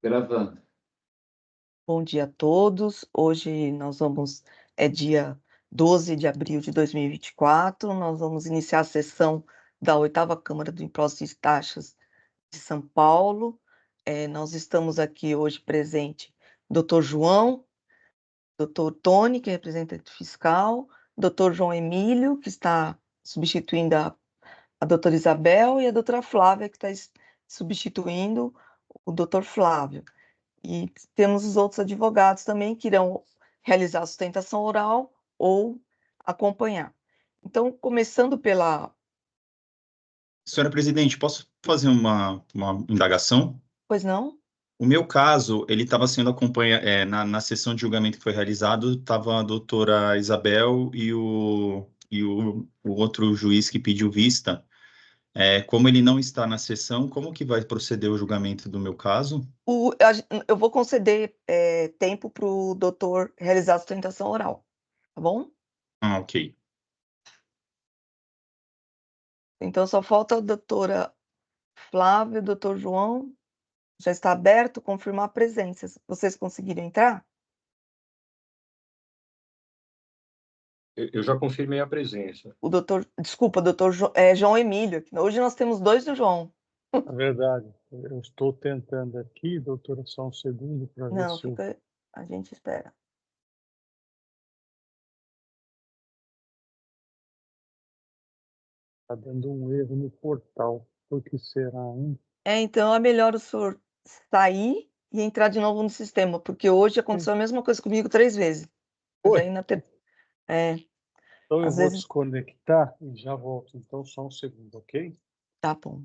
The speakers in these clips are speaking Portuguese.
Gravando. Bom dia a todos. Hoje é dia 12 de abril de 2024. Nós vamos iniciar a sessão da 8ª Câmara do Imposto e Taxas de São Paulo. Nós estamos aqui hoje presente Dr. João, Dr. Tony, que é representante fiscal, Dr. João Emílio, que está substituindo a doutora Isabel, e a doutora Flávia, que está substituindo o doutor Flávio. E temos os outros advogados também que irão realizar a sustentação oral ou acompanhar. Então, começando pela... Senhora presidente, posso fazer uma indagação? Pois não? O meu caso, ele estava sendo acompanhado, na sessão de julgamento que foi realizado, estava a doutora Isabel e o outro juiz que pediu vista. Como ele não está na sessão, como que vai proceder o julgamento do meu caso? Eu vou conceder tempo para o doutor realizar a sustentação oral, tá bom? Ah, ok. Então, só falta a doutora Flávia, o doutor João. Já está aberto, confirmar a presença. Vocês conseguiram entrar? Eu já confirmei a presença. Desculpa, doutor João Emílio. Hoje nós temos dois do João. É verdade. Eu estou tentando aqui, doutora, só um segundo para ver Não, se a gente espera. está dando um erro no portal. Por que será, hein? Então é melhor o senhor sair e entrar de novo no sistema, porque hoje aconteceu a mesma coisa comigo 3 vezes. Oi. Daí Então eu às vou vezes... desconectar e já volto. Então só um segundo, ok? Tá bom.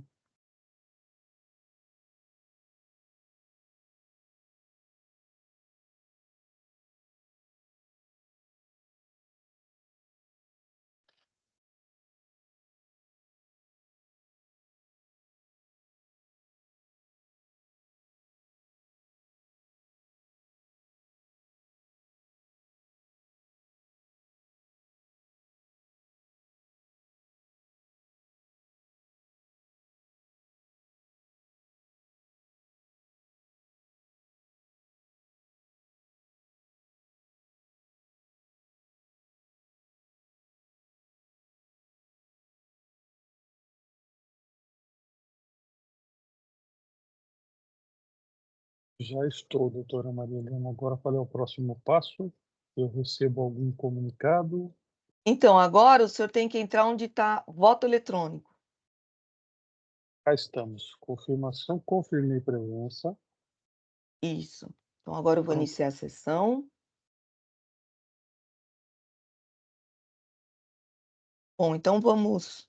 Já estou, doutora Maria Helena. Agora qual é o próximo passo? Eu recebo algum comunicado? Então, agora o senhor tem que entrar onde está voto eletrônico. Cá estamos. Confirmação, confirmei presença. Isso. Então, agora eu vou iniciar a sessão. Bom, então vamos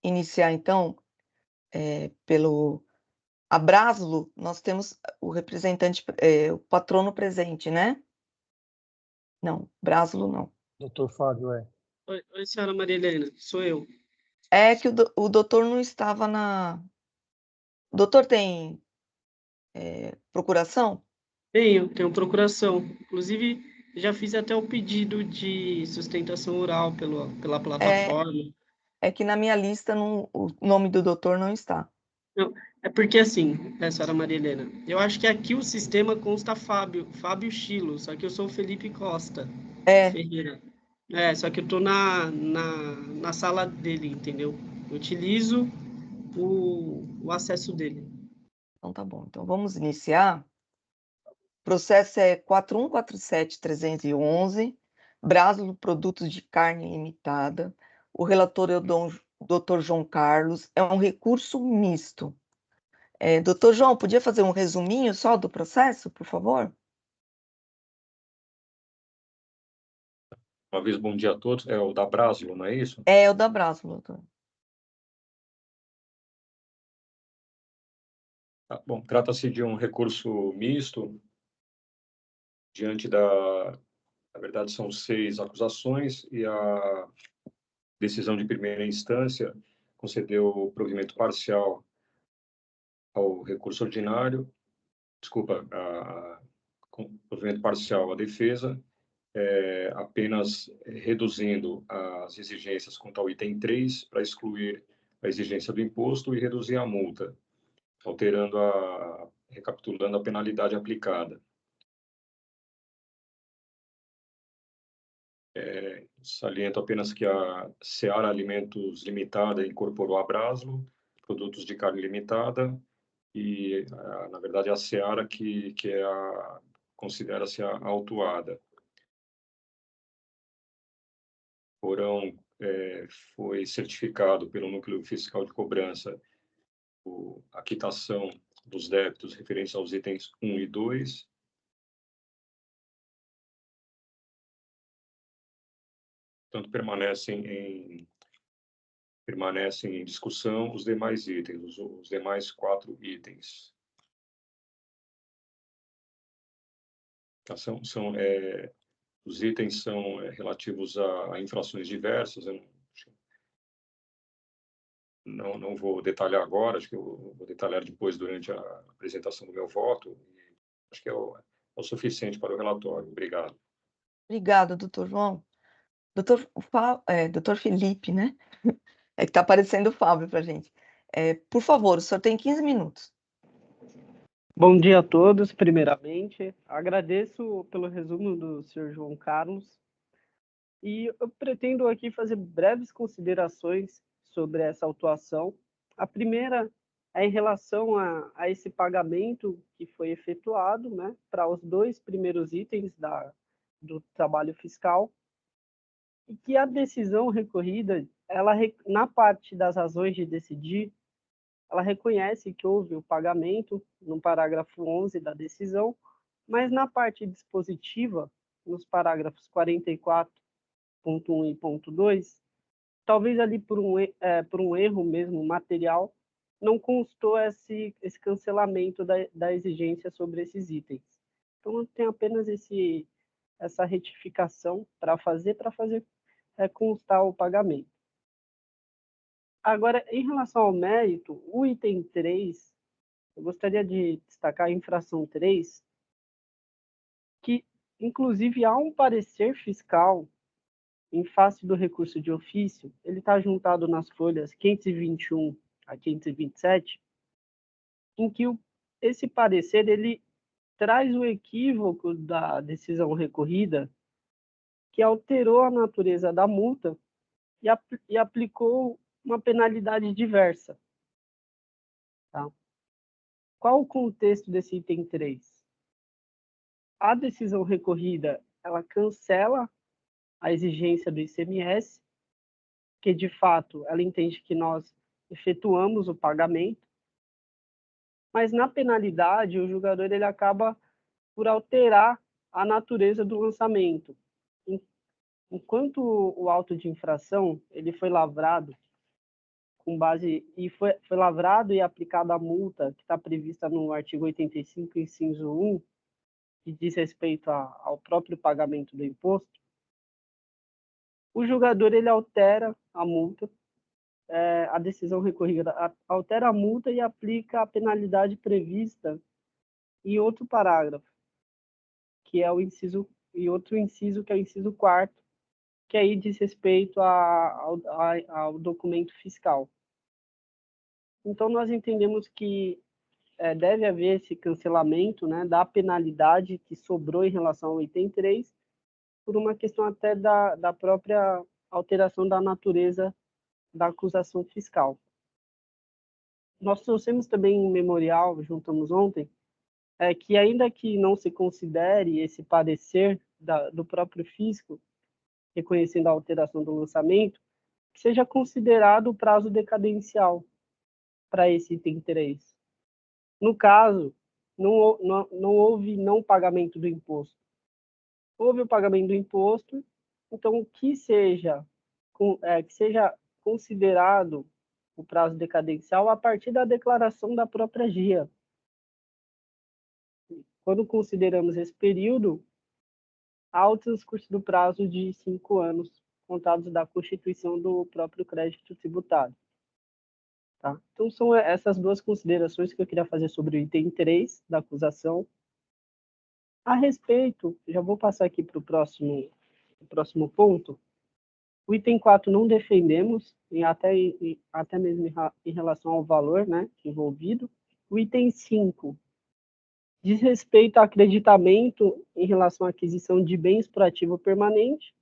iniciar, então, pelo Abraslo. Nós temos o representante, o patrono presente, né? Não, Braslo não. Doutor Fábio, Oi, senhora Maria Helena, sou eu. É que o doutor não estava na... O doutor tem procuração? Tenho procuração. Inclusive, já fiz até o pedido de sustentação oral pela plataforma. É que na minha lista o nome do doutor não está. Não, é porque assim, senhora Maria Helena, eu acho que aqui o sistema consta Fábio Chilo, só que eu sou o Felipe Costa Ferreira. Só que eu estou na sala dele, entendeu? Eu utilizo o acesso dele. Então tá bom. Então vamos iniciar. O processo é 4147-311, Braslo Produtos de Carne Limitada. O relator é o Dr. João Carlos. É um recurso misto. Doutor João, podia fazer um resuminho só do processo, por favor? Uma vez, bom dia a todos. É o da Braslo, não é isso? É o da Braslo, doutor. Bom, trata-se de um recurso misto, diante na verdade, são 6 acusações e a decisão de primeira instância concedeu o provimento parcial ao recurso ordinário, provimento parcial à defesa, apenas reduzindo as exigências quanto ao item 3 para excluir a exigência do imposto e reduzir a multa. recapitulando a penalidade aplicada. Saliento apenas que a Seara Alimentos Limitada incorporou a Braslo, produtos de carne limitada, e, na verdade, a Seara que considera-se a autuada. Porém, foi certificado pelo Núcleo Fiscal de Cobrança a quitação dos débitos referentes aos itens 1 e 2, portanto, permanecem em discussão os demais itens, os demais 4 itens. Os itens são relativos a infrações diversas. Eu não vou detalhar agora, acho que eu vou detalhar depois durante a apresentação do meu voto. Acho que é o suficiente para o relatório. Obrigado. Obrigada, doutor João. Doutor Felipe, né? É que está aparecendo o Fábio para a gente. Por favor, o senhor tem 15 minutos. Bom dia a todos, primeiramente. Agradeço pelo resumo do senhor João Carlos. E eu pretendo aqui fazer breves considerações sobre essa autuação. A primeira é em relação a esse pagamento que foi efetuado, né, para os 2 primeiros itens do trabalho fiscal, e que a decisão recorrida, na parte das razões de decidir, ela reconhece que houve o pagamento no parágrafo 11 da decisão, mas na parte dispositiva, nos parágrafos 44.1 e ponto 2, talvez ali por um erro mesmo material, não constou esse cancelamento da exigência sobre esses itens. Então, tem apenas essa retificação para fazer constar o pagamento. Agora, em relação ao mérito, o item 3, eu gostaria de destacar a infração 3, que, inclusive, há um parecer fiscal em face do recurso de ofício, ele está juntado nas folhas 521 a 527, em que esse parecer ele traz o equívoco da decisão recorrida, que alterou a natureza da multa e aplicou uma penalidade diversa. Tá? Qual o contexto desse item 3? A decisão recorrida, ela cancela a exigência do ICMS, que de fato ela entende que nós efetuamos o pagamento, mas na penalidade o julgador ele acaba por alterar a natureza do lançamento. Enquanto o auto de infração ele foi lavrado com base foi lavrado e aplicada a multa que está prevista no artigo 85, inciso 1, que diz respeito ao próprio pagamento do imposto, o julgador ele altera a multa, a decisão recorrida altera a multa e aplica a penalidade prevista em outro parágrafo, que é o inciso, e outro inciso, que é o inciso 4º, que aí diz respeito ao documento fiscal. Então, nós entendemos que deve haver esse cancelamento, né, da penalidade que sobrou em relação ao item 3, por uma questão até da própria alteração da natureza da acusação fiscal. Nós trouxemos também um memorial, juntamos ontem, que ainda que não se considere esse parecer do próprio fisco, reconhecendo a alteração do lançamento, que seja considerado o prazo decadencial para esse item 3. No caso, não houve não pagamento do imposto. Houve o pagamento do imposto, então que seja considerado o prazo decadencial a partir da declaração da própria GIA. Quando consideramos esse período, há o transcurso do prazo de 5 anos, contados da constituição do próprio crédito tributário. Tá? Então, são essas duas considerações que eu queria fazer sobre o item 3 da acusação. A respeito, já vou passar aqui para o próximo ponto. O item 4 não defendemos, até mesmo em relação ao valor, né, envolvido, O item 5 diz respeito ao acreditamento em relação à aquisição de bens por ativo permanente,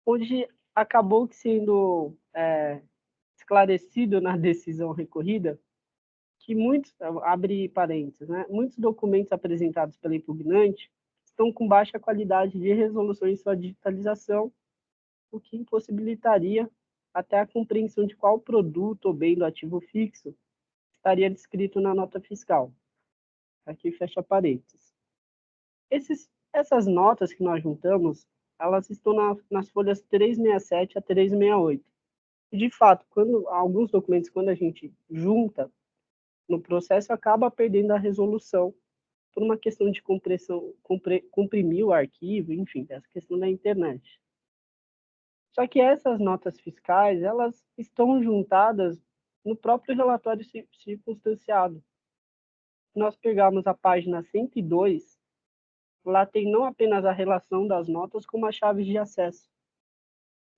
onde acabou sendo esclarecido na decisão recorrida que abre parênteses, né, muitos documentos apresentados pela impugnante estão com baixa qualidade de resolução em sua digitalização, o que impossibilitaria até a compreensão de qual produto ou bem do ativo fixo estaria descrito na nota fiscal. Aqui fecha parênteses. Essas notas que nós juntamos, elas estão nas folhas 367 a 368. De fato, alguns documentos, quando a gente junta, no processo acaba perdendo a resolução por uma questão de comprimir o arquivo, enfim, essa questão da internet. Só que essas notas fiscais, elas estão juntadas no próprio relatório circunstanciado. Se nós pegarmos a página 102, lá tem não apenas a relação das notas, como as chaves de acesso.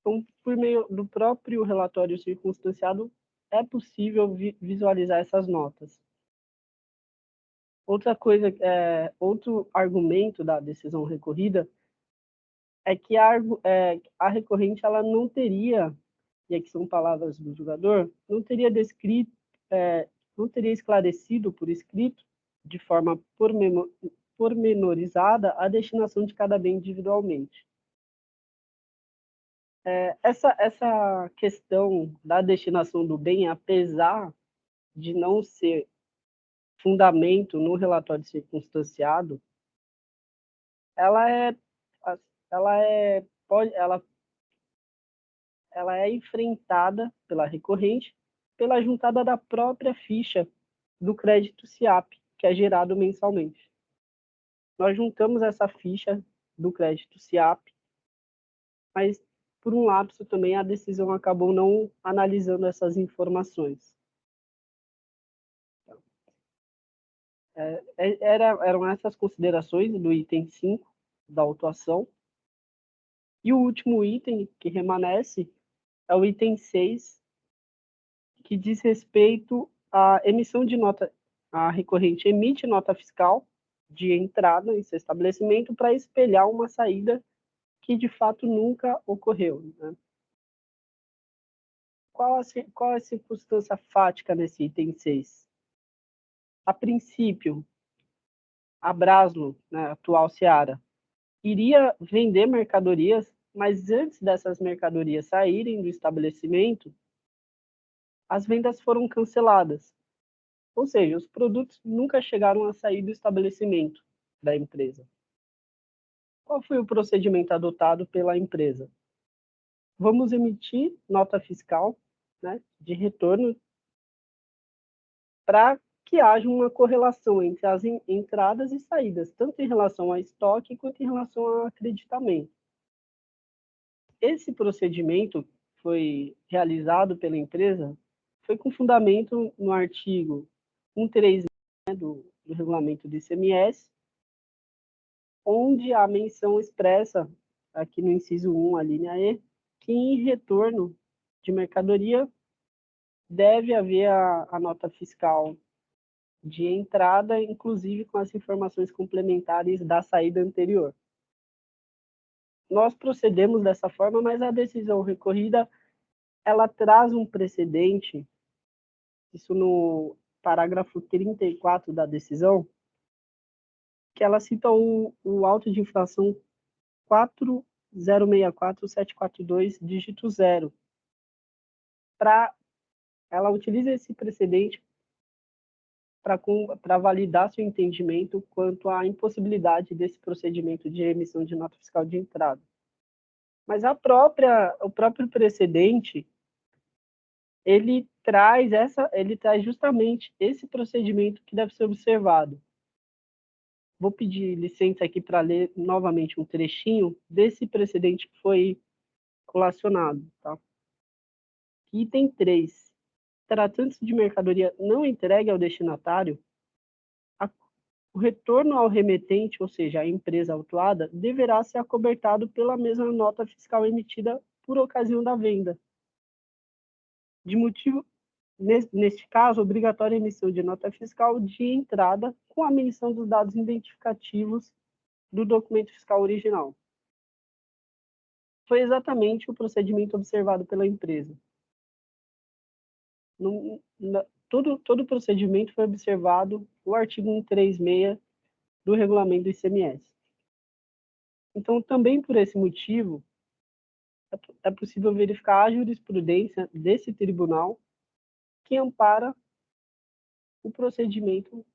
Então, por meio do próprio relatório circunstanciado, é possível visualizar essas notas. Outra coisa, outro argumento da decisão recorrida é que a recorrente ela não teria, e aqui são palavras do julgador, não teria esclarecido por escrito, de forma pormenorizada, a destinação de cada bem individualmente. Essa questão da destinação do bem, apesar de não ser fundamento no relatório circunstanciado, ela é enfrentada pela recorrente pela juntada da própria ficha do crédito SIAP, que é gerado mensalmente. Nós juntamos essa ficha do crédito SIAP, mas, por um lapso também, a decisão acabou não analisando essas informações. Eram essas considerações do item 5 da autuação. E o último item que remanesce é o item 6, que diz respeito à emissão de nota. A recorrente emite nota fiscal de entrada em seu estabelecimento para espelhar uma saída que, de fato, nunca ocorreu. Né? Qual a circunstância fática nesse item 6? A princípio, a Braslo, né, atual Seara, iria vender mercadorias, mas antes dessas mercadorias saírem do estabelecimento, as vendas foram canceladas. Ou seja, os produtos nunca chegaram a sair do estabelecimento da empresa. Qual foi o procedimento adotado pela empresa? Vamos emitir nota fiscal, né, de retorno para que haja uma correlação entre as entradas e saídas, tanto em relação a estoque quanto em relação ao acreditamento. Esse procedimento foi realizado pela empresa, foi com fundamento no artigo 136, né, do regulamento do ICMS, onde a menção expressa, aqui no inciso 1, a linha E, que em retorno de mercadoria deve haver a nota fiscal de entrada, inclusive com as informações complementares da saída anterior. Nós procedemos dessa forma, mas a decisão recorrida, ela traz um precedente, isso no parágrafo 34 da decisão, que ela cita o auto de infração 4064742, dígito 0. Ela utiliza esse precedente para validar seu entendimento quanto à impossibilidade desse procedimento de emissão de nota fiscal de entrada. Mas o próprio precedente, ele traz justamente esse procedimento que deve ser observado. Vou pedir licença aqui para ler novamente um trechinho desse precedente que foi colacionado. Tá? Item 3. Tratando-se de mercadoria não entregue ao destinatário, o retorno ao remetente, ou seja, a empresa autuada, deverá ser acobertado pela mesma nota fiscal emitida por ocasião da venda, de modo Neste caso, obrigatória a emissão de nota fiscal de entrada com a menção dos dados identificativos do documento fiscal original. Foi exatamente o procedimento observado pela empresa. Todo o procedimento foi observado no artigo 136 do regulamento do ICMS. Então, também por esse motivo, é possível verificar a jurisprudência desse tribunal que ampara o procedimento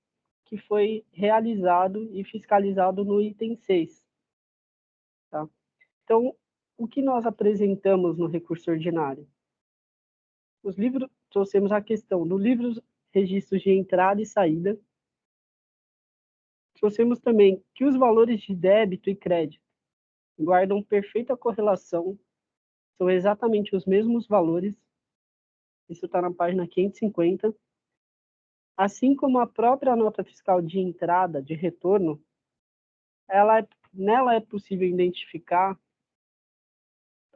que foi realizado e fiscalizado no item 6. Tá? Então, o que nós apresentamos no recurso ordinário? Os livros, trouxemos a questão do livro registros de entrada e saída. Trouxemos também que os valores de débito e crédito guardam perfeita correlação, são exatamente os mesmos valores. Isso está na página 550. Assim como a própria nota fiscal de entrada, de retorno, nela é possível identificar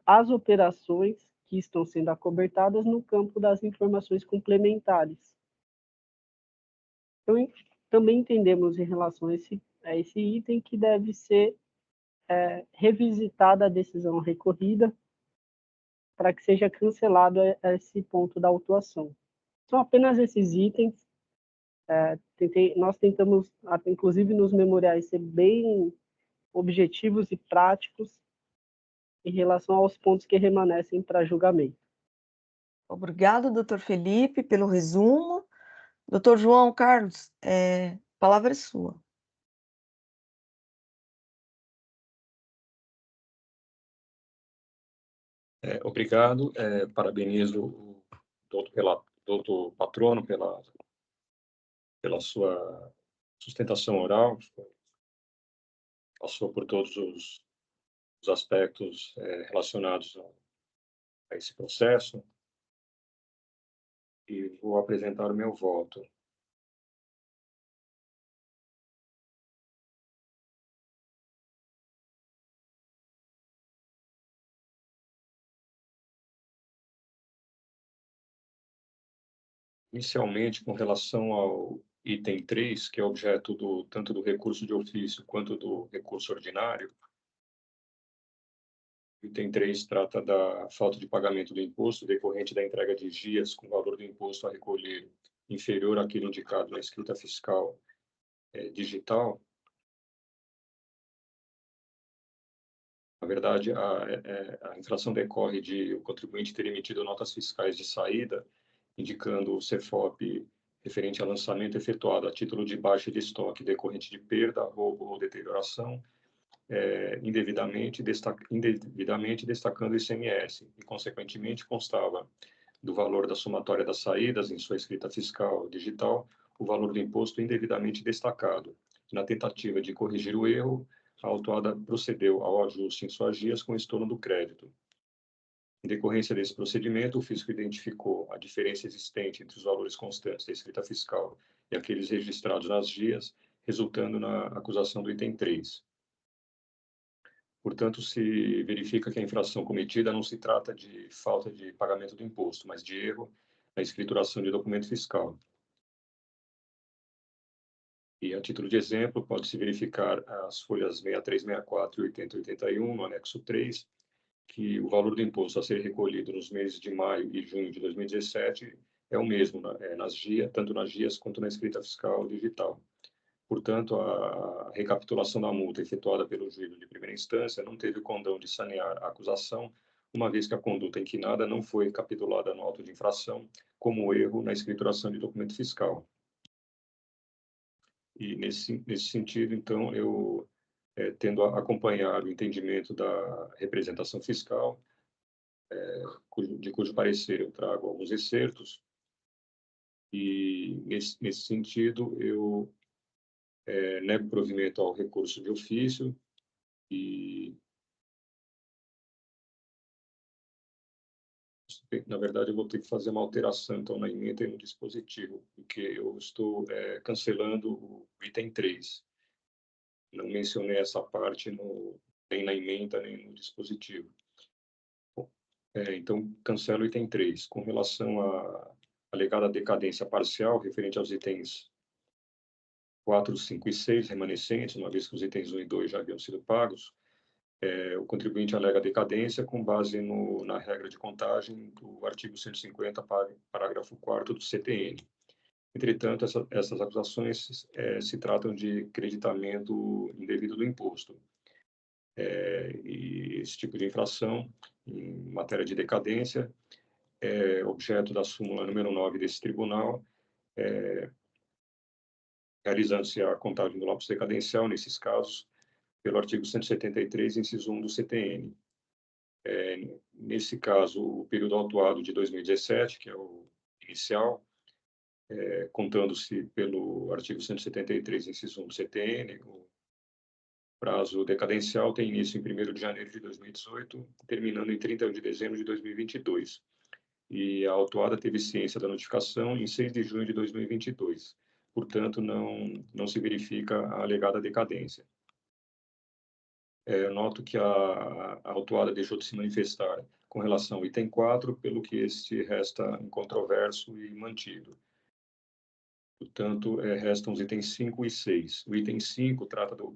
as operações que estão sendo acobertadas no campo das informações complementares. Então, também entendemos em relação a esse item que deve ser revisitada a decisão recorrida para que seja cancelado esse ponto da autuação. São apenas esses itens. Nós tentamos, inclusive nos memoriais, ser bem objetivos e práticos em relação aos pontos que remanescem para julgamento. Obrigado, doutor Felipe, pelo resumo. Doutor João Carlos, a palavra é sua. Obrigado. Parabenizo o doutor Patrono pela sua sustentação oral, passou por todos os aspectos relacionados a esse processo, e vou apresentar o meu voto. Inicialmente, com relação ao item 3, que é objeto tanto do recurso de ofício quanto do recurso ordinário, o item 3 trata da falta de pagamento do imposto decorrente da entrega de GIAs com valor do imposto a recolher inferior àquele indicado na escrita fiscal digital. Na verdade, a infração decorre de o contribuinte ter emitido notas fiscais de saída, indicando o CEFOP referente a lançamento efetuado a título de baixa de estoque decorrente de perda, roubo ou deterioração, indevidamente destacando o ICMS, e, consequentemente, constava do valor da somatória das saídas em sua escrita fiscal digital o valor do imposto indevidamente destacado. Na tentativa de corrigir o erro, a autuada procedeu ao ajuste em suas GIAs com estorno do crédito. Em decorrência desse procedimento, o fisco identificou a diferença existente entre os valores constantes da escrita fiscal e aqueles registrados nas GIAs, resultando na acusação do item 3. Portanto, se verifica que a infração cometida não se trata de falta de pagamento do imposto, mas de erro na escrituração de documento fiscal. E, a título de exemplo, pode-se verificar as folhas 63, 64 e 80 e 81, no anexo 3, que o valor do imposto a ser recolhido nos meses de maio e junho de 2017 é o mesmo nas GIAs, tanto nas GIAs quanto na escrita fiscal digital. Portanto, a recapitulação da multa efetuada pelo juízo de primeira instância não teve o condão de sanear a acusação, uma vez que a conduta inquinada não foi capitulada no auto de infração como erro na escrituração de documento fiscal. E, nesse sentido, então, eu tendo a acompanhar o entendimento da representação fiscal, de cujo parecer eu trago alguns excertos, e, nesse sentido, eu nego provimento ao recurso de ofício e, na verdade, eu vou ter que fazer uma alteração, então, na emenda e no dispositivo, porque eu estou cancelando o item 3. Não mencionei essa parte nem na emenda, nem no dispositivo. Então, cancelo o item 3. Com relação alegada decadência parcial referente aos itens 4, 5 e 6 remanescentes, uma vez que os itens 1 e 2 já haviam sido pagos, o contribuinte alega decadência com base na regra de contagem do artigo 150, parágrafo 4º do CTN. Entretanto, essas acusações se tratam de creditamento indevido do imposto. E esse tipo de infração, em matéria de decadência, é objeto da súmula número 9 desse tribunal, realizando-se a contagem do lapso decadencial, nesses casos, pelo artigo 173, inciso 1 do CTN. Nesse caso, o período autuado de 2017, que é o inicial, contando-se pelo artigo 173, inciso 1 do CTN, o prazo decadencial tem início em 1º de janeiro de 2018, terminando em 31 de dezembro de 2022. E a autuada teve ciência da notificação em 6 de junho de 2022. Portanto, não se verifica a alegada decadência. Noto que a autuada deixou de se manifestar com relação ao item 4, pelo que este resta incontroverso e mantido. Portanto, restam os itens 5 e 6. O item 5 trata do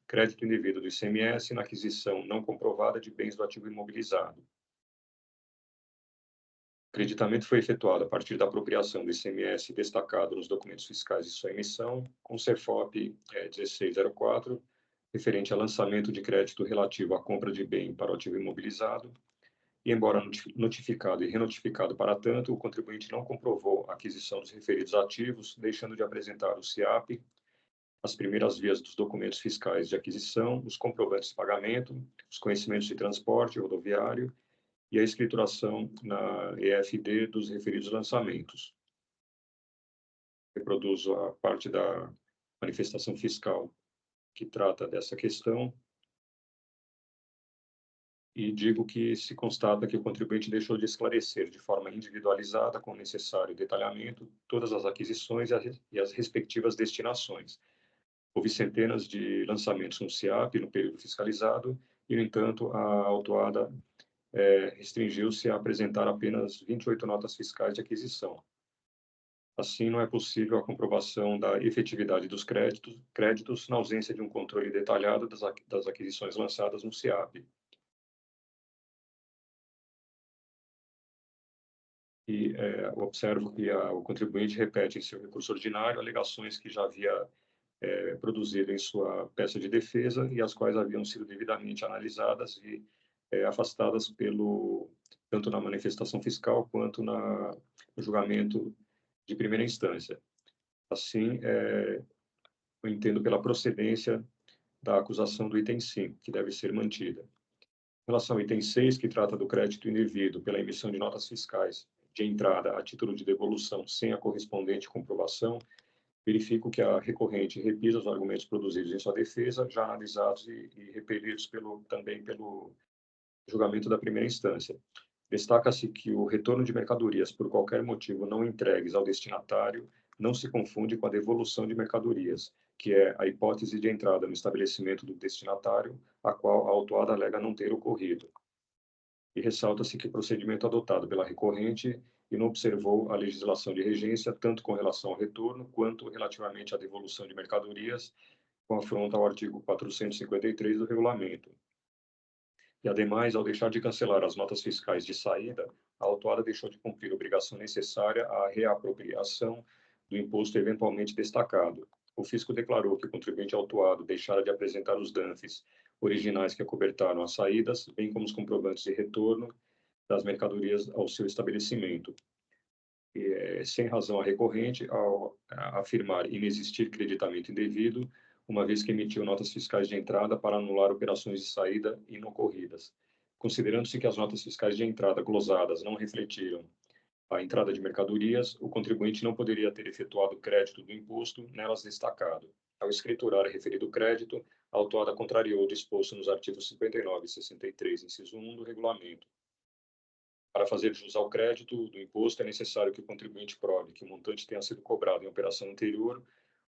crédito indevido do ICMS na aquisição não comprovada de bens do ativo imobilizado. O creditamento foi efetuado a partir da apropriação do ICMS destacado nos documentos fiscais de sua emissão, com CEFOP 1604, referente a lançamento de crédito relativo à compra de bem para o ativo imobilizado, e embora notificado e renotificado para tanto, o contribuinte não comprovou a aquisição dos referidos ativos, deixando de apresentar o CIAP, as primeiras vias dos documentos fiscais de aquisição, os comprovantes de pagamento, os conhecimentos de transporte rodoviário e a escrituração na EFD dos referidos lançamentos. Reproduzo a parte da manifestação fiscal que trata dessa questão e digo que se constata que o contribuinte deixou de esclarecer de forma individualizada, com o necessário detalhamento, todas as aquisições e as respectivas destinações. Houve centenas de lançamentos no CIAP no período fiscalizado e, no entanto, a autuada restringiu-se a apresentar apenas 28 notas fiscais de aquisição. Assim, não é possível a comprovação da efetividade dos créditos na ausência de um controle detalhado das aquisições lançadas no CIAP. E observo que o contribuinte repete em seu recurso ordinário alegações que já havia produzido em sua peça de defesa e as quais haviam sido devidamente analisadas e afastadas tanto na manifestação fiscal quanto no julgamento de primeira instância. Assim, eu entendo pela procedência da acusação do item 5, que deve ser mantida. Em relação ao item 6, que trata do crédito indevido pela emissão de notas fiscais de entrada a título de devolução sem a correspondente comprovação, verifico que a recorrente repisa os argumentos produzidos em sua defesa, já analisados e repelidos também pelo julgamento da primeira instância. Destaca-se que o retorno de mercadorias por qualquer motivo não entregues ao destinatário não se confunde com a devolução de mercadorias, que é a hipótese de entrada no estabelecimento do destinatário, a qual a autuada alega não ter ocorrido. E ressalta-se que o procedimento adotado pela recorrente e não observou a legislação de regência, tanto com relação ao retorno, quanto relativamente à devolução de mercadorias, com afronta ao artigo 453 do regulamento. E, ademais, ao deixar de cancelar as notas fiscais de saída, a autuada deixou de cumprir a obrigação necessária à reapropriação do imposto eventualmente destacado. O fisco declarou que o contribuinte autuado deixara de apresentar os DANFs originais que acobertaram as saídas, bem como os comprovantes de retorno das mercadorias ao seu estabelecimento. Sem razão a recorrente, ao afirmar inexistir creditamento indevido, uma vez que emitiu notas fiscais de entrada para anular operações de saída inocorridas. Considerando-se que as notas fiscais de entrada glosadas não refletiram a entrada de mercadorias, o contribuinte não poderia ter efetuado o crédito do imposto nelas destacado. Ao escriturar referido crédito, a autuada contrariou o disposto nos artigos 59 e 63, inciso 1 do regulamento. Para fazer jus ao crédito do imposto, é necessário que o contribuinte prove que o montante tenha sido cobrado em operação anterior,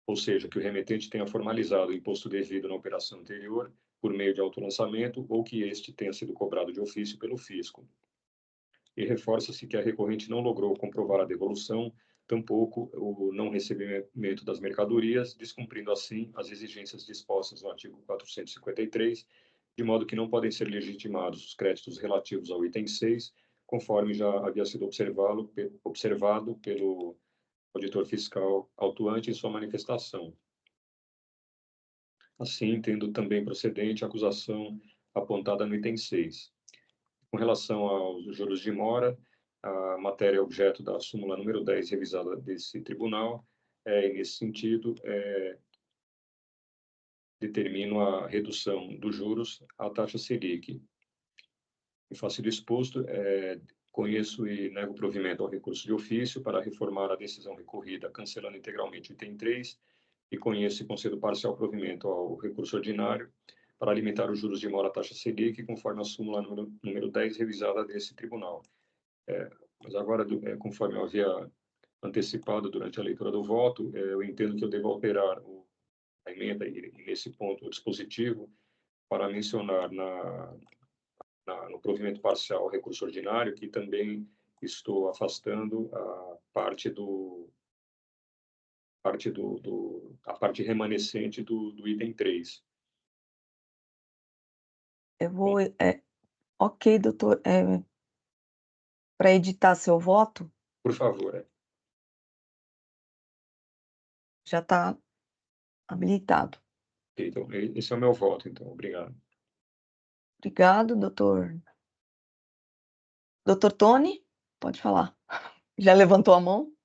ou seja, que o remetente tenha formalizado o imposto devido na operação anterior por meio de autolançamento ou que este tenha sido cobrado de ofício pelo fisco. e reforça-se que a recorrente não logrou comprovar a devolução, tampouco o não recebimento das mercadorias, descumprindo assim as exigências dispostas no artigo 453, de modo que não podem ser legitimados os créditos relativos ao item 6, conforme já havia sido observado pelo auditor fiscal autuante em sua manifestação. Assim, tendo também procedente a acusação apontada no item 6. Com relação aos juros de mora, a matéria é objeto da súmula número 10 revisada desse tribunal, e nesse sentido, determino a redução dos juros à taxa Selic. Em face do exposto, conheço e nego provimento ao recurso de ofício para reformar a decisão recorrida, cancelando integralmente o item 3, e conheço e concedo parcial provimento ao recurso ordinário para alimentar os juros de mora à taxa Selic, conforme a súmula número 10 revisada desse tribunal. Mas agora, conforme eu havia antecipado durante a leitura do voto, eu entendo que eu devo alterar a emenda e, nesse ponto, o dispositivo para mencionar no provimento parcial ao recurso ordinário que também estou afastando a parte remanescente do item 3. Eu vou... ok, doutor. Para editar seu voto? Por favor. Já está habilitado. Então, esse é o meu voto, então. Obrigado. Obrigado, doutor. Doutor Tony, pode falar. Já levantou a mão?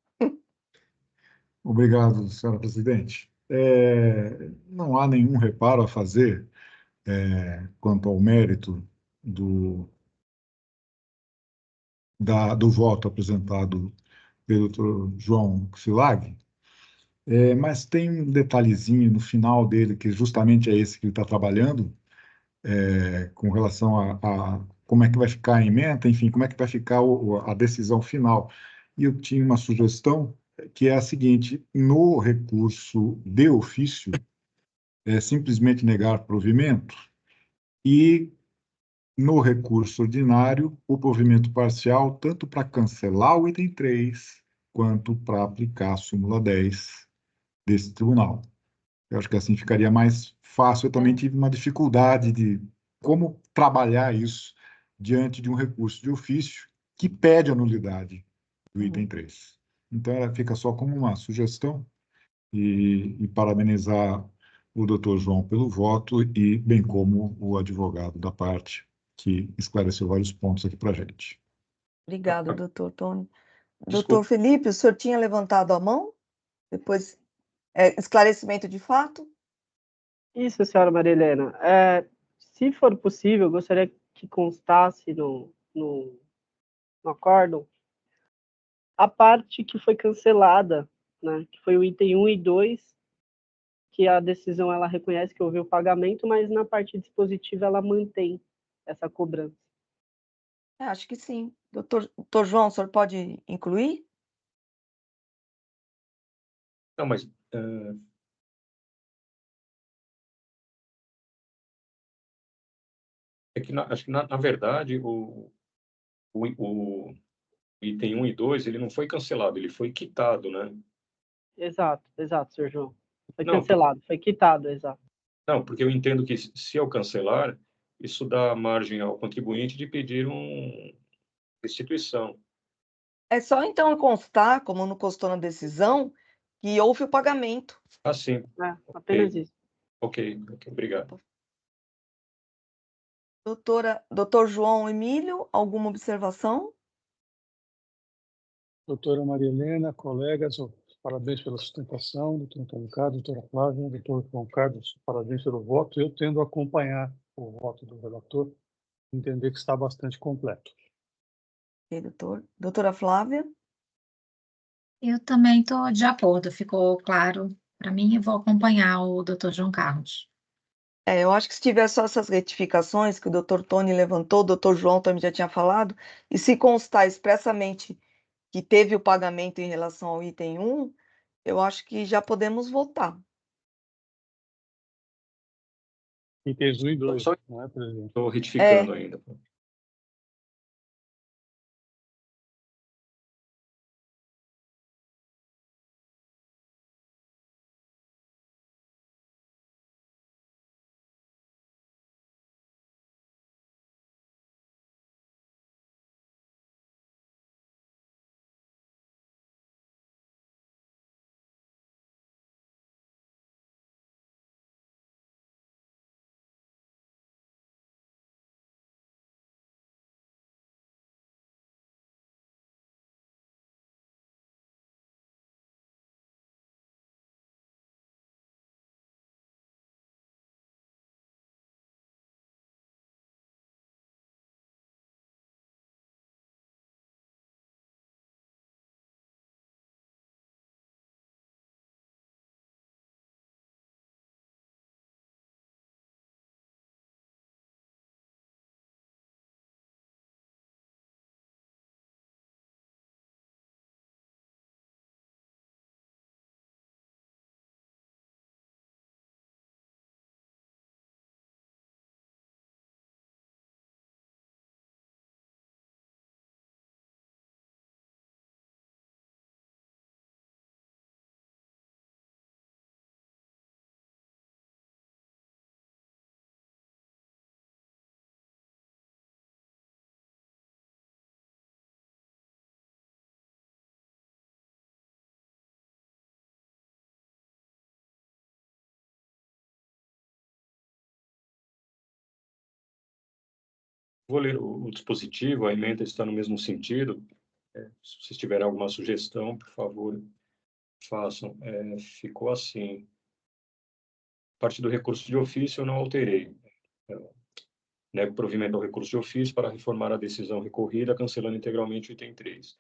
Obrigado, senhora presidente. Não há nenhum reparo a fazer quanto ao mérito do voto apresentado pelo Dr. João Xilag, mas tem um detalhezinho no final dele, que justamente é esse que ele está trabalhando, com relação a como é que vai ficar a ementa, enfim, como é que vai ficar a decisão final. E eu tinha uma sugestão, que é a seguinte: no recurso de ofício, simplesmente negar provimento, e no recurso ordinário, o provimento parcial, tanto para cancelar o item 3, quanto para aplicar a súmula 10 desse tribunal. Eu acho que assim ficaria mais fácil. Eu também tive uma dificuldade de como trabalhar isso diante de um recurso de ofício que pede a nulidade do item 3. Então, ela fica só como uma sugestão, e parabenizar o doutor João pelo voto, e bem como o advogado da parte, que esclareceu vários pontos aqui para a gente. Obrigada, doutor Tony. Desculpa. Doutor Felipe, o senhor tinha levantado a mão? Depois, esclarecimento de fato? Isso, senhora Maria Helena. Se for possível, eu gostaria que constasse no acórdão a parte que foi cancelada, né, que foi o item 1 e 2, que a decisão ela reconhece que houve o pagamento, mas na parte dispositiva ela mantém essa cobrança. Acho que sim. Doutor João, o senhor pode incluir? Não, mas acho que, na verdade, o item 1 e 2, ele não foi cancelado, ele foi quitado, né? Exato, senhor João. Foi Não, cancelado, foi quitado, exato. Não, porque eu entendo que, se eu cancelar, isso dá margem ao contribuinte de pedir uma restituição. É só então constar, como não constou na decisão, que houve o pagamento. Ah, sim. Apenas isso. Ok, obrigado. Doutor João Emílio, alguma observação? Doutora Maria Helena, colegas, parabéns pela sustentação, doutor Antônio Carlos, doutora Flávia, doutor João Carlos, parabéns pelo voto. Eu tendo a acompanhar o voto do relator, entender que está bastante completo. Ok, doutor. Doutora Flávia? Eu também estou de acordo, ficou claro para mim, e vou acompanhar o doutor João Carlos. Eu acho que se tiver só essas retificações que o doutor Tony levantou, o doutor João também já tinha falado, e se constar expressamente que teve o pagamento em relação ao item 1, eu acho que já podemos votar. Itens 1 e 2, não é, presidente? Estou retificando ainda. Vou ler o dispositivo, a emenda está no mesmo sentido. Se vocês tiverem alguma sugestão, por favor, façam. Ficou assim. Parte do recurso de ofício eu não alterei. Nego provimento ao recurso de ofício para reformar a decisão recorrida, cancelando integralmente o item 3.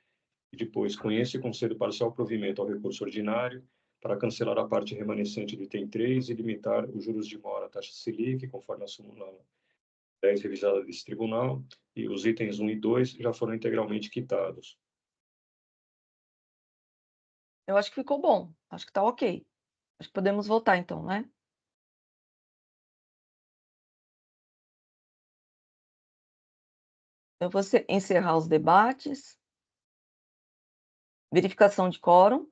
E depois, conheço e concedo parcial provimento ao recurso ordinário para cancelar a parte remanescente do item 3 e limitar os juros de mora à taxa Selic, conforme a súmula 10 revisada desse tribunal, e os itens 1 e 2 já foram integralmente quitados. Eu acho que ficou bom. Acho que está ok. Acho que podemos votar, então, né? Eu vou encerrar os debates. Verificação de quórum.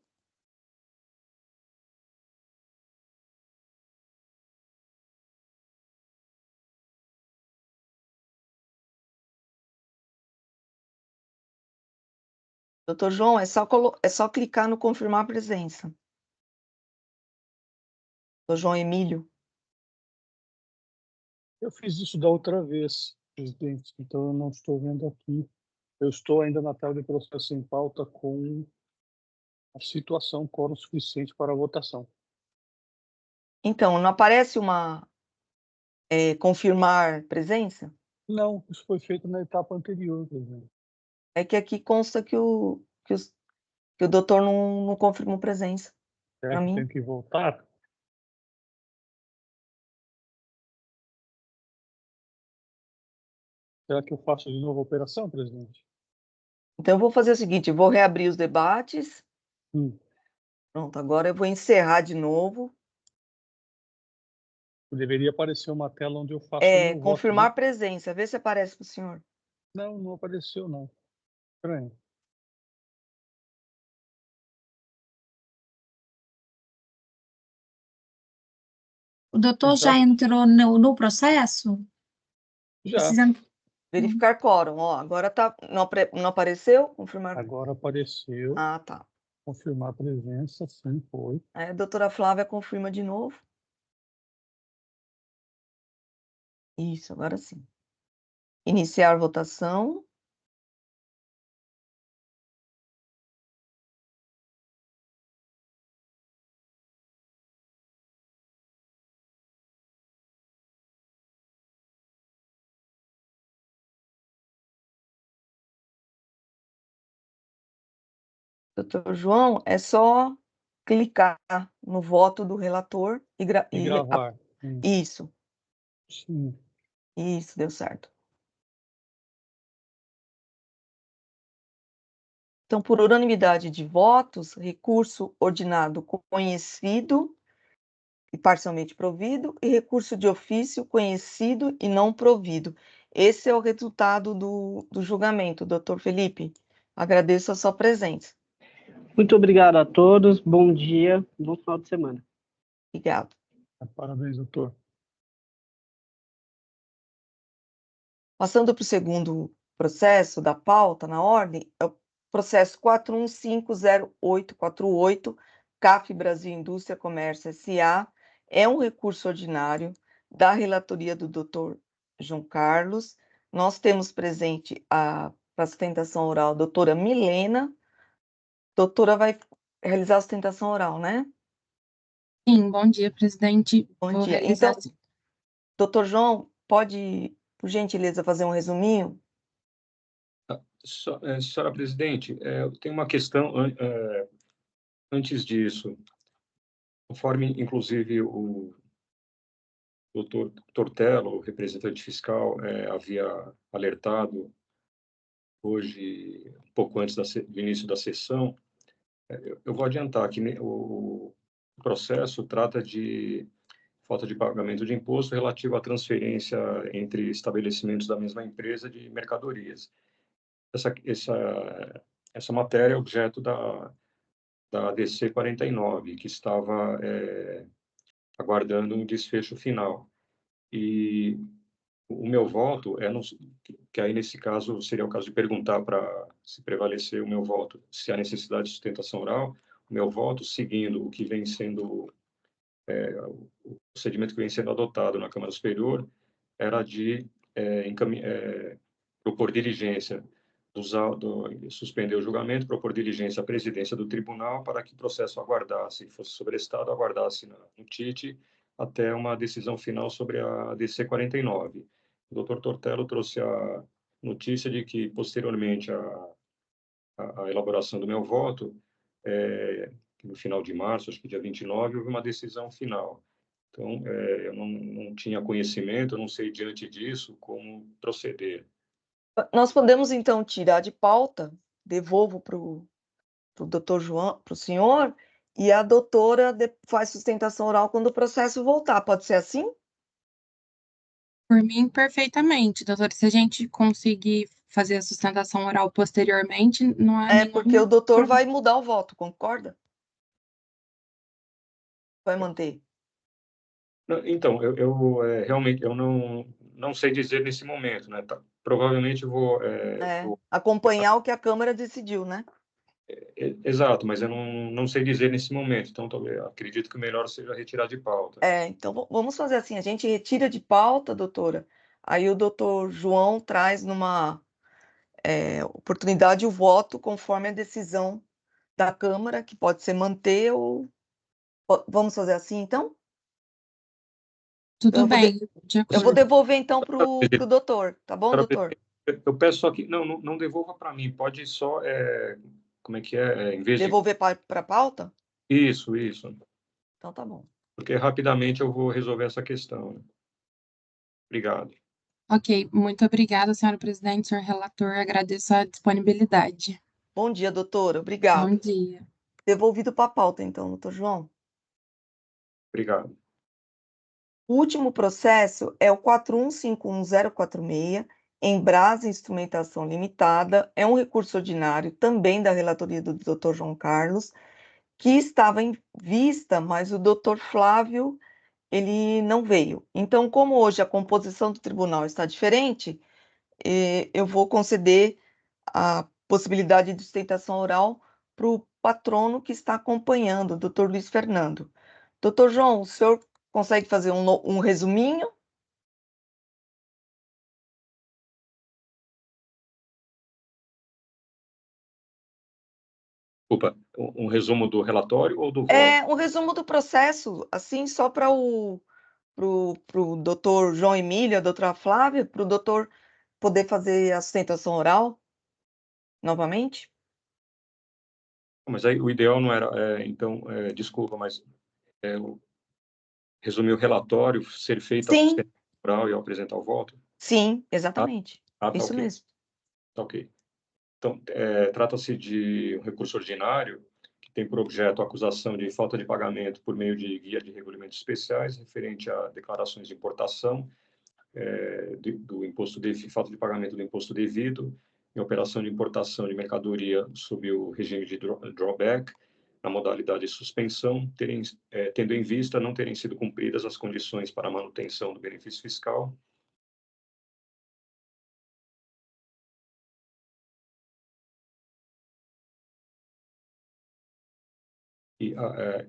Doutor João, é só clicar no confirmar a presença. Doutor João Emílio. Eu fiz isso da outra vez, presidente, então eu não estou vendo aqui. Eu estou ainda na tela de processo em pauta com a situação quórum suficiente para a votação. Então, não aparece uma confirmar presença? Não, isso foi feito na etapa anterior, presidente. É que aqui consta que o doutor não confirmou presença. Será que mim. tem que voltar? Será que eu faço de novo a operação, presidente? Então, eu vou fazer o seguinte, eu vou reabrir os debates. Pronto, agora eu vou encerrar de novo. Deveria aparecer uma tela onde eu faço o meu confirmar voto, presença. Vê se aparece para o senhor. Não, não apareceu, não. Estranho. O doutor já entrou no processo? Já. Verificar quórum. Ó, agora não apareceu? Confirmar. Agora apareceu. Ah, tá. Confirmar a presença, sim, foi. A doutora Flávia confirma de novo. Isso, agora sim. Iniciar votação. Doutor João, é só clicar no voto do relator e gravar. Isso. Sim. Isso, deu certo. Então, por unanimidade de votos, recurso ordinário conhecido e parcialmente provido, e recurso de ofício conhecido e não provido. Esse é o resultado do julgamento, doutor Felipe. Agradeço a sua presença. Muito obrigado a todos, bom dia, bom final de semana. Obrigado. Parabéns, doutor. Passando para o segundo processo da pauta, na ordem, é o processo 41508848, CAF Brasil Indústria Comércio S.A., é um recurso ordinário da relatoria do doutor João Carlos. Nós temos presente para a sustentação oral a doutora Milena. Doutora vai realizar a sustentação oral, né? Sim, bom dia, presidente. Bom dia. Então, doutor João, pode, por gentileza, fazer um resuminho? Senhora presidente, eu tenho uma questão antes disso. Conforme, inclusive, o doutor Tortello, o representante fiscal, havia alertado hoje, um pouco antes do início da sessão, eu vou adiantar que o processo trata de falta de pagamento de imposto relativo à transferência entre estabelecimentos da mesma empresa de mercadorias. Essa matéria é objeto da DC 49, que estava aguardando um desfecho final. E o meu voto que aí nesse caso seria o caso de perguntar para se prevalecer o meu voto, se há necessidade de sustentação oral, o meu voto, seguindo o que vem sendo o procedimento que vem sendo adotado na Câmara Superior, era de propor diligência suspender o julgamento, propor diligência à presidência do tribunal para que o processo aguardasse, fosse sobrestado, aguardasse no TIT até uma decisão final sobre a DC 49. O doutor Tortello trouxe a notícia de que, posteriormente à elaboração do meu voto, no final de março, acho que dia 29, houve uma decisão final. Então, eu não tinha conhecimento, eu não sei, diante disso, como proceder. Nós podemos, então, tirar de pauta, devolvo para o doutor João, para o senhor, e a doutora faz sustentação oral quando o processo voltar. Pode ser assim? Por mim, perfeitamente, doutora. Se a gente conseguir fazer a sustentação oral posteriormente, não há nenhum porque o doutor problema. vai mudar o voto, concorda? Vai manter. Então, eu realmente eu não sei dizer nesse momento, né? Provavelmente vou acompanhar o que a Câmara decidiu, né? Exato, mas eu não sei dizer nesse momento, então acredito que o melhor seja retirar de pauta. Então vamos fazer assim, a gente retira de pauta, doutora, aí o doutor João traz numa oportunidade o voto conforme a decisão da Câmara, que pode ser manter ou... Vamos fazer assim, então? Tudo bem, de acordo. Eu vou devolver, então, para o doutor, tá bom, doutor? Eu peço só que... Não devolva para mim, pode só... como é que é? Em vez devolver para a pauta? Isso. Então tá bom. Porque rapidamente eu vou resolver essa questão. Né? Obrigado. Ok, muito obrigada, senhora presidente, senhor relator, agradeço a disponibilidade. Bom dia, doutora, obrigado. Bom dia. Devolvido para a pauta, então, doutor João. Obrigado. O último processo é o 4151046, Embrasa Instrumentação Limitada, é um recurso ordinário também da relatoria do Dr. João Carlos, que estava em vista, mas o Dr. Flávio, ele não veio. Então, como hoje a composição do tribunal está diferente, eu vou conceder a possibilidade de sustentação oral para o patrono que está acompanhando, o Dr. Luiz Fernando. Doutor João, o senhor consegue fazer um resuminho? Desculpa, um resumo do relatório ou do voto? Um resumo do processo, assim, só para o doutor João Emílio, a doutora Flávia, para o doutor poder fazer a sustentação oral novamente? Mas aí o ideal não era... desculpa, mas... resumir o relatório, ser feita a sustentação oral e ao apresentar o voto? Sim, exatamente. Tá Isso ok. mesmo. Tá ok. Então, trata-se de um recurso ordinário que tem por objeto a acusação de falta de pagamento por meio de guia de regulamentos especiais referente a declarações de importação do imposto de falta de pagamento do imposto devido em operação de importação de mercadoria sob o regime de drawback na modalidade de suspensão, tendo em vista não terem sido cumpridas as condições para a manutenção do benefício fiscal e a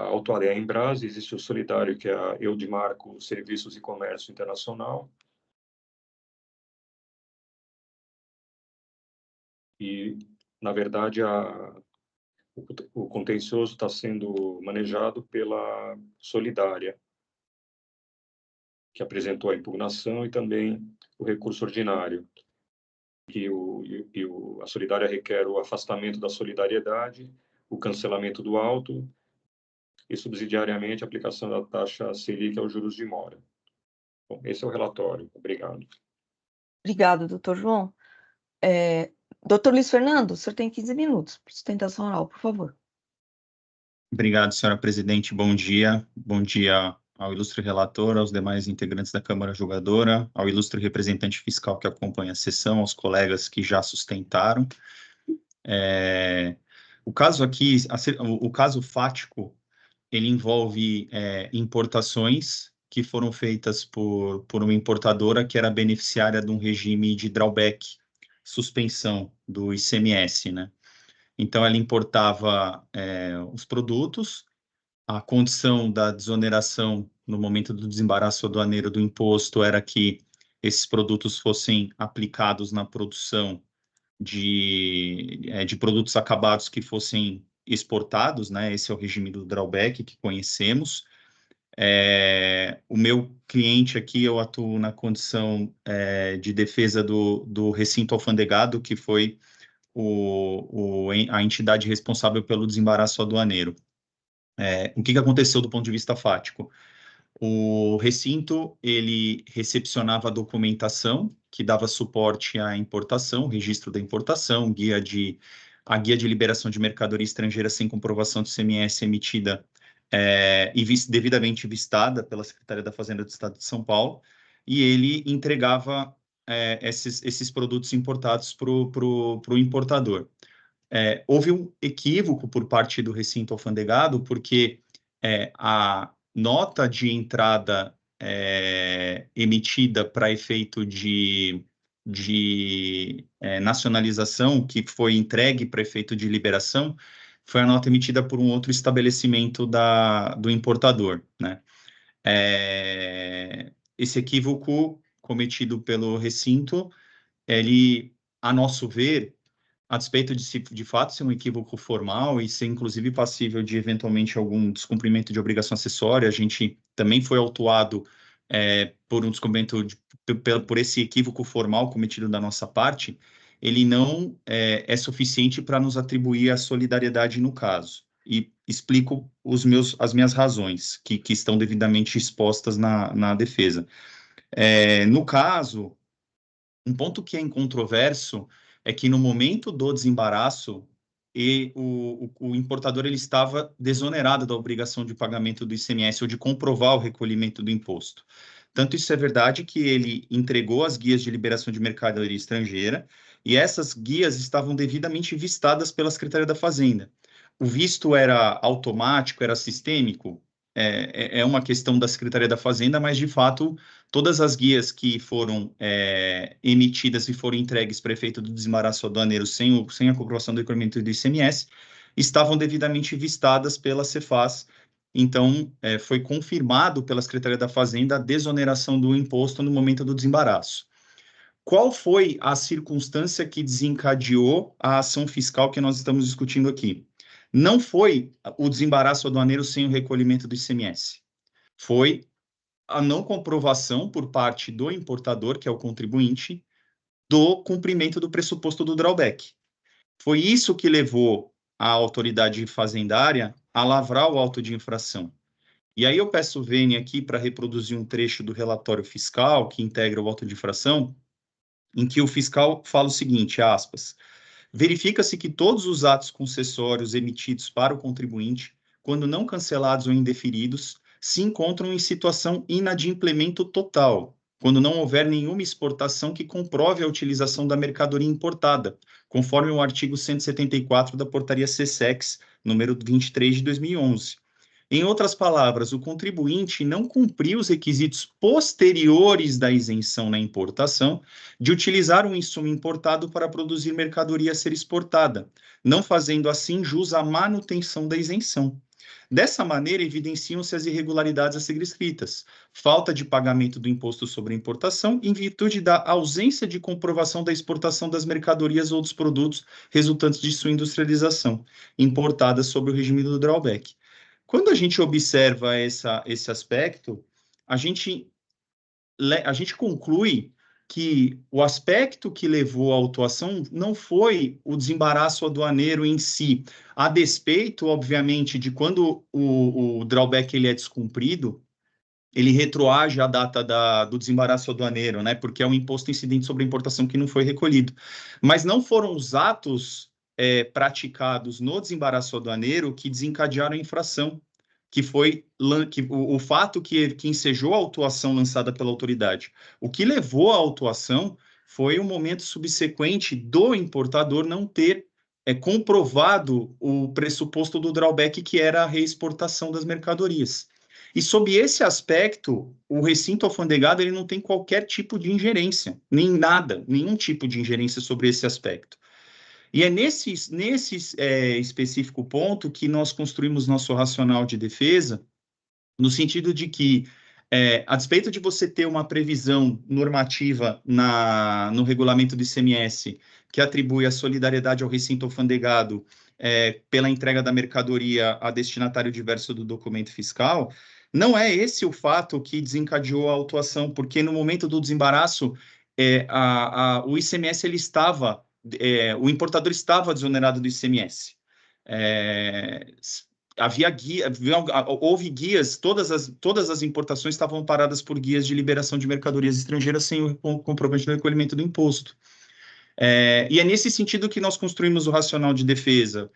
autuada é a Embrasa, existe o solidário, que é a Eudimarco Serviços e Comércio Internacional. E, na verdade, o contencioso está sendo manejado pela Solidária, que apresentou a impugnação, e também o recurso ordinário, que a Solidária requer o afastamento da solidariedade, o cancelamento do auto e, subsidiariamente, a aplicação da taxa Selic aos juros de mora. Bom, esse é o relatório. Obrigado. Obrigado, doutor João. Doutor Luiz Fernando, o senhor tem 15 minutos para sustentação oral, por favor. Obrigado, senhora presidente. Bom dia. Bom dia ao ilustre relator, aos demais integrantes da Câmara Julgadora, ao ilustre representante fiscal que acompanha a sessão, aos colegas que já sustentaram. O caso aqui, o caso fático, ele envolve importações que foram feitas por uma importadora que era beneficiária de um regime de drawback, suspensão do ICMS, né? Então, ela importava os produtos, a condição da desoneração no momento do desembaraço aduaneiro do imposto era que esses produtos fossem aplicados na produção de produtos acabados que fossem exportados, né? Esse é o regime do drawback que conhecemos. O meu cliente aqui, eu atuo na condição de defesa do recinto alfandegado, que foi a entidade responsável pelo desembaraço aduaneiro. O que aconteceu do ponto de vista fático? O recinto, ele recepcionava a documentação que dava suporte à importação, registro da importação, a guia de liberação de mercadoria estrangeira sem comprovação de ICMS emitida e devidamente vistada pela Secretaria da Fazenda do Estado de São Paulo, e ele entregava esses produtos importados para o importador. Houve um equívoco por parte do recinto alfandegado, porque a nota de entrada emitida para efeito de nacionalização, que foi entregue para efeito de liberação, foi a nota emitida por um outro estabelecimento do importador, né? Esse equívoco cometido pelo recinto, ele, a nosso ver, a despeito de fato ser um equívoco formal e ser inclusive passível de eventualmente algum descumprimento de obrigação acessória, a gente também foi autuado por um descumprimento por esse equívoco formal cometido da nossa parte, ele não é suficiente para nos atribuir a solidariedade no caso. E explico as minhas razões, que estão devidamente expostas na defesa. No caso, um ponto que é incontroverso é que no momento do desembaraço, o importador ele estava desonerado da obrigação de pagamento do ICMS ou de comprovar o recolhimento do imposto. Tanto isso é verdade que ele entregou as guias de liberação de mercadoria estrangeira e essas guias estavam devidamente vistadas pela Secretaria da Fazenda. O visto era automático, era sistêmico? É uma questão da Secretaria da Fazenda, mas, de fato, todas as guias que foram emitidas e foram entregues para efeito do desembaraço aduaneiro sem a comprovação do recolhimento do ICMS estavam devidamente vistadas pela Cefaz. Então, foi confirmado pela Secretaria da Fazenda a desoneração do imposto no momento do desembaraço. Qual foi a circunstância que desencadeou a ação fiscal que nós estamos discutindo aqui? Não foi o desembaraço aduaneiro sem o recolhimento do ICMS. Foi a não comprovação por parte do importador, que é o contribuinte, do cumprimento do pressuposto do drawback. Foi isso que levou a autoridade fazendária a lavrar o auto de infração. E aí eu peço o Vênia aqui para reproduzir um trecho do relatório fiscal que integra o auto de infração, em que o fiscal fala o seguinte, aspas, verifica-se que todos os atos concessórios emitidos para o contribuinte, quando não cancelados ou indeferidos, se encontram em situação inadimplemento total, quando não houver nenhuma exportação que comprove a utilização da mercadoria importada, conforme o artigo 174 da Portaria CSEX, número 23 de 2011. Em outras palavras, o contribuinte não cumpriu os requisitos posteriores da isenção na importação de utilizar um insumo importado para produzir mercadoria a ser exportada, não fazendo assim jus à manutenção da isenção. Dessa maneira, evidenciam-se as irregularidades a ser escritas, falta de pagamento do imposto sobre a importação em virtude da ausência de comprovação da exportação das mercadorias ou dos produtos resultantes de sua industrialização, importadas sob o regime do drawback. Quando a gente observa esse aspecto, a gente conclui que o aspecto que levou à autuação não foi o desembaraço aduaneiro em si, a despeito, obviamente, de quando o drawback ele é descumprido, ele retroage à data do desembaraço aduaneiro, né? Porque é um imposto incidente sobre a importação que não foi recolhido. Mas não foram os atos praticados no desembaraço aduaneiro que desencadearam a infração, que foi o fato que ensejou a autuação lançada pela autoridade. O que levou à autuação foi o momento subsequente do importador não ter comprovado o pressuposto do drawback, que era a reexportação das mercadorias. E sob esse aspecto, o recinto alfandegado ele não tem qualquer tipo de ingerência, nem nada, nenhum tipo de ingerência sobre esse aspecto. E é nesse específico ponto que nós construímos nosso racional de defesa, no sentido de que a despeito de você ter uma previsão normativa no regulamento do ICMS, que atribui a solidariedade ao recinto alfandegado pela entrega da mercadoria a destinatário diverso do documento fiscal, não é esse o fato que desencadeou a autuação, porque no momento do desembaraço, o ICMS ele estava, o importador estava desonerado do ICMS. Houve guias, todas as importações estavam paradas por guias de liberação de mercadorias estrangeiras sem o comprovante do recolhimento do imposto. E é nesse sentido que nós construímos o racional de defesa.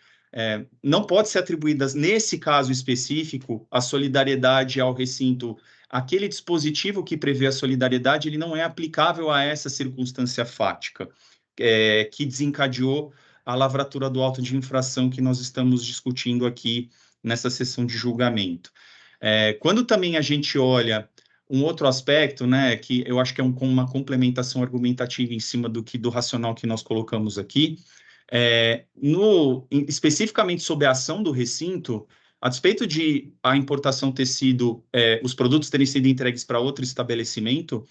Não pode ser atribuída, nesse caso específico, a solidariedade ao recinto. Aquele dispositivo que prevê a solidariedade, ele não é aplicável a essa circunstância fática, que desencadeou a lavratura do auto de infração que nós estamos discutindo aqui nessa sessão de julgamento. Quando também a gente olha um outro aspecto, né, que eu acho que é uma complementação argumentativa em cima do racional que nós colocamos aqui, especificamente sobre a ação do recinto, a despeito de a importação ter sido, os produtos terem sido entregues para outro estabelecimento,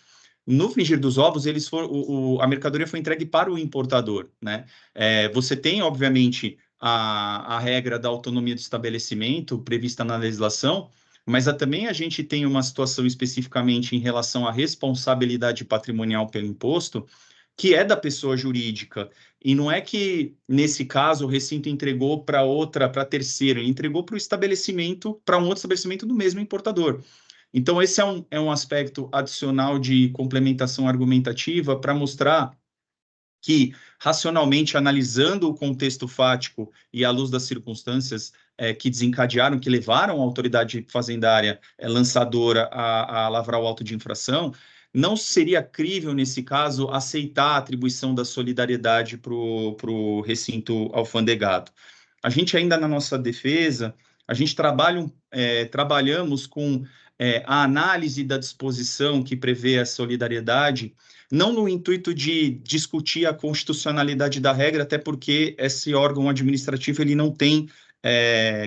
no frigir dos ovos, a mercadoria foi entregue para o importador, né? Você tem, obviamente, a regra da autonomia do estabelecimento prevista na legislação, mas também a gente tem uma situação especificamente em relação à responsabilidade patrimonial pelo imposto, que é da pessoa jurídica. E não é que, nesse caso, o recinto entregou para terceiro, ele entregou para o estabelecimento, para um outro estabelecimento do mesmo importador. Então, esse é um aspecto adicional de complementação argumentativa para mostrar que, racionalmente, analisando o contexto fático e à luz das circunstâncias que desencadearam, que levaram a autoridade fazendária lançadora a lavrar o auto de infração, não seria crível, nesse caso, aceitar a atribuição da solidariedade para o recinto alfandegado. A gente ainda, na nossa defesa, a gente trabalhamos com a análise da disposição que prevê a solidariedade, não no intuito de discutir a constitucionalidade da regra, até porque esse órgão administrativo ele não tem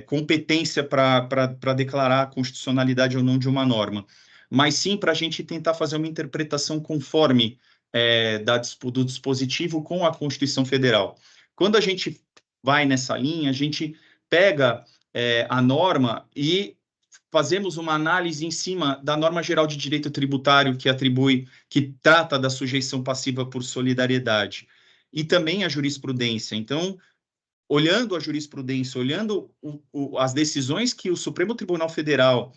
competência para declarar a constitucionalidade ou não de uma norma, mas sim para a gente tentar fazer uma interpretação conforme do dispositivo com a Constituição Federal. Quando a gente vai nessa linha, a gente pega a norma e fazemos uma análise em cima da norma geral de direito tributário que trata da sujeição passiva por solidariedade, e também a jurisprudência. Então, olhando a jurisprudência, olhando as decisões que o Supremo Tribunal Federal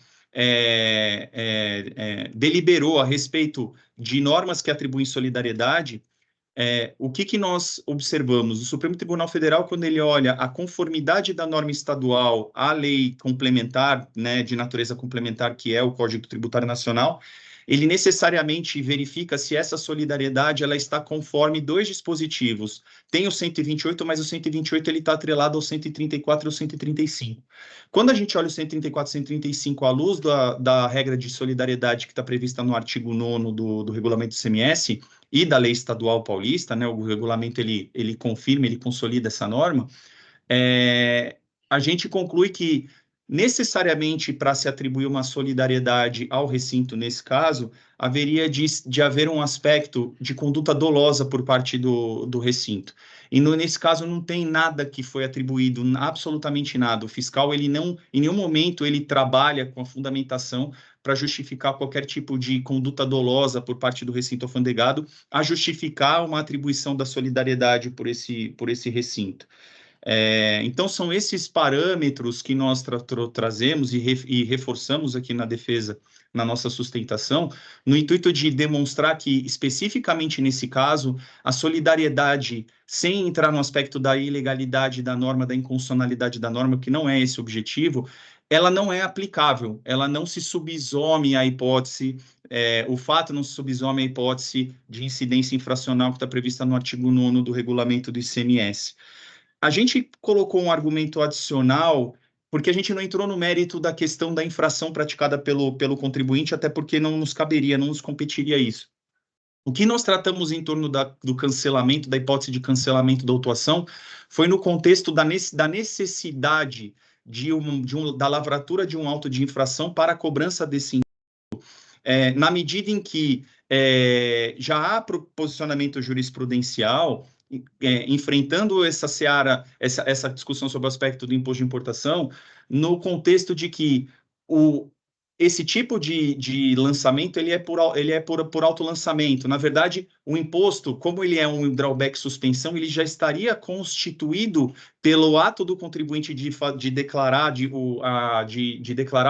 deliberou a respeito de normas que atribuem solidariedade, o que nós observamos? O Supremo Tribunal Federal, quando ele olha a conformidade da norma estadual à lei complementar, né, de natureza complementar, que é o Código Tributário Nacional, ele necessariamente verifica se essa solidariedade ela está conforme dois dispositivos. Tem o 128, mas o 128 ele está atrelado ao 134 e ao 135. Quando a gente olha o 134 e 135 à luz da regra de solidariedade que está prevista no artigo 9º do regulamento do ICMS, e da lei estadual paulista, né, o regulamento ele confirma, ele consolida essa norma, a gente conclui que, necessariamente, para se atribuir uma solidariedade ao recinto, nesse caso, haveria de haver um aspecto de conduta dolosa por parte do recinto. E, nesse caso, não tem nada que foi atribuído, absolutamente nada. O fiscal, ele não, em nenhum momento, ele trabalha com a fundamentação para justificar qualquer tipo de conduta dolosa por parte do recinto alfandegado, a justificar uma atribuição da solidariedade por esse recinto. Então, são esses parâmetros que nós trazemos e reforçamos aqui na defesa, na nossa sustentação, no intuito de demonstrar que, especificamente nesse caso, a solidariedade, sem entrar no aspecto da ilegalidade da norma, da inconstitucionalidade da norma, que não é esse o objetivo, ela não é aplicável, ela não se subsome à hipótese, o fato não se subsome à hipótese de incidência infracional que está prevista no artigo 9º do regulamento do ICMS. A gente colocou um argumento adicional, porque a gente não entrou no mérito da questão da infração praticada pelo contribuinte, até porque não nos caberia, não nos competiria isso. O que nós tratamos em torno do cancelamento, da hipótese de cancelamento da autuação, foi no contexto da necessidade da lavratura de um auto de infração para a cobrança desse imposto, na medida em que já há posicionamento jurisprudencial enfrentando essa seara, essa discussão sobre o aspecto do imposto de importação, no contexto de que esse tipo de lançamento ele é por autolançamento. Na verdade, o imposto, como ele é um drawback suspensão, ele já estaria constituído pelo ato do contribuinte de declarar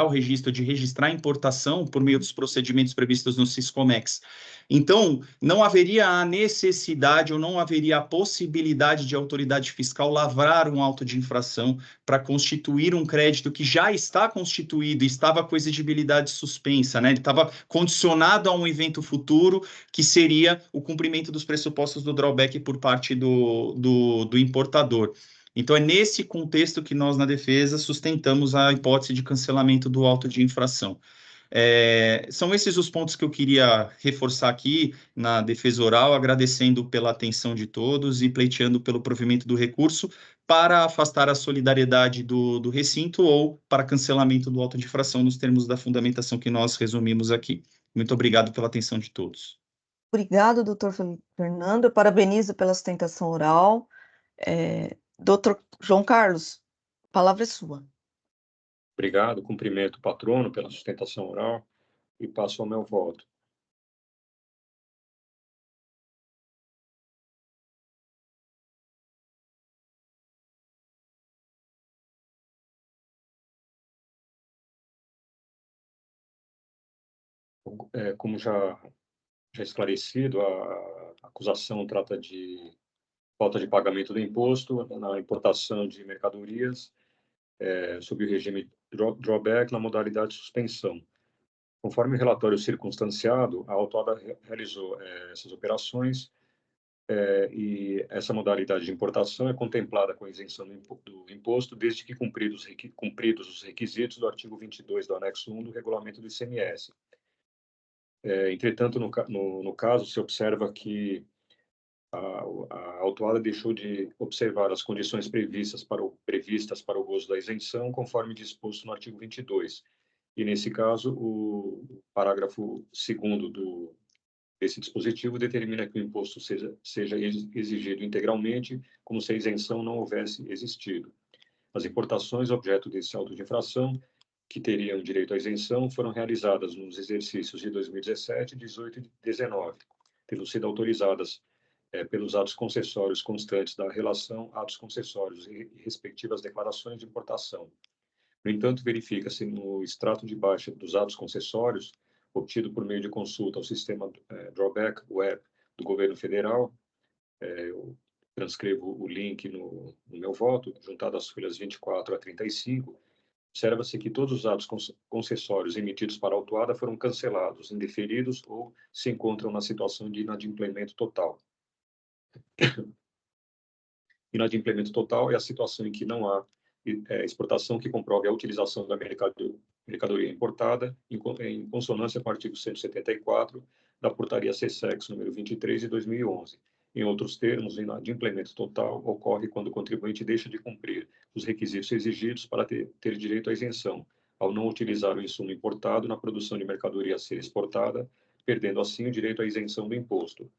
o registro, de registrar a importação por meio dos procedimentos previstos no Siscomex. Então, não haveria a necessidade ou não haveria a possibilidade de a autoridade fiscal lavrar um auto de infração para constituir um crédito que já está constituído, estava com exigibilidade suspensa, né? Ele estava condicionado a um evento futuro, que seria o cumprimento dos pressupostos do drawback por parte do importador. Então, é nesse contexto que nós, na defesa, sustentamos a hipótese de cancelamento do auto de infração. São esses os pontos que eu queria reforçar aqui na defesa oral, agradecendo pela atenção de todos e pleiteando pelo provimento do recurso para afastar a solidariedade do recinto ou para cancelamento do auto de infração nos termos da fundamentação que nós resumimos aqui. Muito obrigado pela atenção de todos. Obrigado, doutor Fernando. Eu parabenizo pela sustentação oral. Doutor João Carlos, a palavra é sua. Obrigado, cumprimento o patrono pela sustentação oral e passo ao meu voto. Como já esclarecido, a acusação trata de falta de pagamento do imposto na importação de mercadorias sob o regime drawback na modalidade de suspensão. Conforme o relatório circunstanciado, a autuada realizou essas operações e essa modalidade de importação é contemplada com a isenção do imposto desde que cumpridos os requisitos do artigo 22 do anexo 1 do regulamento do ICMS. Entretanto, no caso, se observa que a autuada deixou de observar as condições previstas para o gozo da isenção, conforme disposto no artigo 22. E, nesse caso, o parágrafo 2º desse dispositivo determina que o imposto seja exigido integralmente, como se a isenção não houvesse existido. As importações objeto desse auto de infração, que teriam direito à isenção, foram realizadas nos exercícios de 2017, 18 e 19, tendo sido autorizadas pelos atos concessórios constantes da relação atos concessórios e respectivas declarações de importação. No entanto, verifica-se no extrato de baixa dos atos concessórios, obtido por meio de consulta ao sistema Drawback Web do governo federal, eu transcrevo o link no meu voto, juntado às folhas 24 a 35, observa-se que todos os atos concessórios emitidos para a autuada foram cancelados, indeferidos ou se encontram na situação de inadimplemento total. Inadimplemento total é a situação em que não há exportação que comprove a utilização da mercadoria importada em consonância com o artigo 174 da Portaria CSEX número 23 de 2011. Em outros termos, o inadimplemento total ocorre quando o contribuinte deixa de cumprir os requisitos exigidos para ter direito à isenção, ao não utilizar o insumo importado na produção de mercadoria a ser exportada, perdendo assim o direito à isenção do imposto.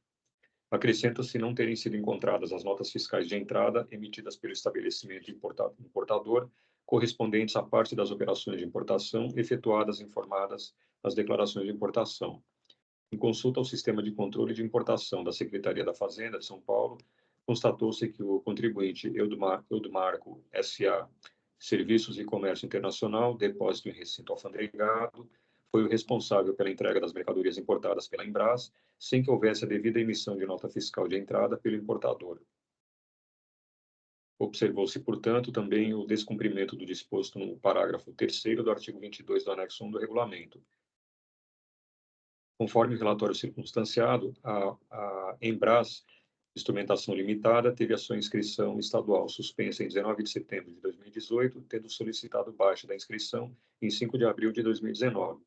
Acrescenta-se não terem sido encontradas as notas fiscais de entrada emitidas pelo estabelecimento importador, correspondentes à parte das operações de importação efetuadas e informadas nas declarações de importação. Em consulta ao Sistema de Controle de Importação da Secretaria da Fazenda de São Paulo, constatou-se que o contribuinte Eudomarco S.A. Serviços e Comércio Internacional, depósito em recinto alfandegado, foi o responsável pela entrega das mercadorias importadas pela Embras, sem que houvesse a devida emissão de nota fiscal de entrada pelo importador. Observou-se, portanto, também o descumprimento do disposto no parágrafo 3º do artigo 22 do anexo 1 do regulamento. Conforme o relatório circunstanciado, a Embras Instrumentação Limitada teve a sua inscrição estadual suspensa em 19 de setembro de 2018, tendo solicitado baixa da inscrição em 5 de abril de 2019.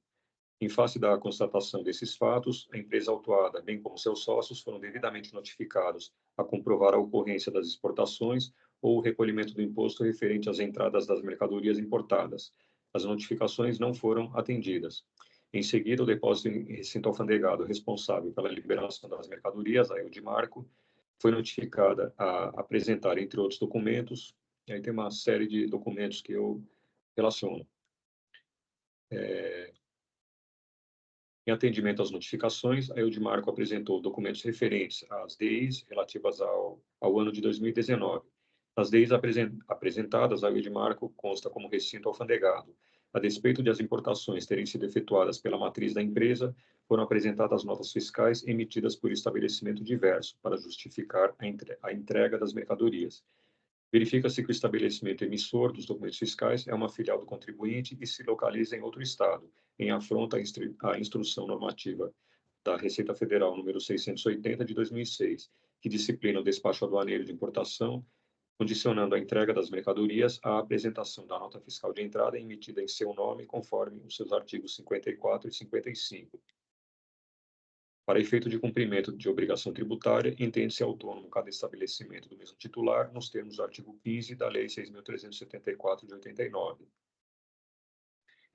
Em face da constatação desses fatos, a empresa autuada, bem como seus sócios, foram devidamente notificados a comprovar a ocorrência das exportações ou o recolhimento do imposto referente às entradas das mercadorias importadas. As notificações não foram atendidas. Em seguida, o depósito em recinto alfandegado responsável pela liberação das mercadorias, a Eudimarco, foi notificada a apresentar, entre outros documentos, e aí tem uma série de documentos que eu relaciono. Em atendimento às notificações, a Eudimarco apresentou documentos referentes às DEIs relativas ao ano de 2019. Nas DEIs apresentadas, a Eudimarco consta como recinto alfandegado. A despeito de as importações terem sido efetuadas pela matriz da empresa, foram apresentadas notas fiscais emitidas por estabelecimento diverso para justificar a entrega das mercadorias. Verifica-se que o estabelecimento emissor dos documentos fiscais é uma filial do contribuinte e se localiza em outro estado, em afronta à instrução normativa da Receita Federal número 680 de 2006, que disciplina o despacho aduaneiro de importação, condicionando a entrega das mercadorias à apresentação da nota fiscal de entrada emitida em seu nome, conforme os seus artigos 54 e 55. Para efeito de cumprimento de obrigação tributária, entende-se autônomo cada estabelecimento do mesmo titular, nos termos do artigo 15 da Lei 6.374 de 89.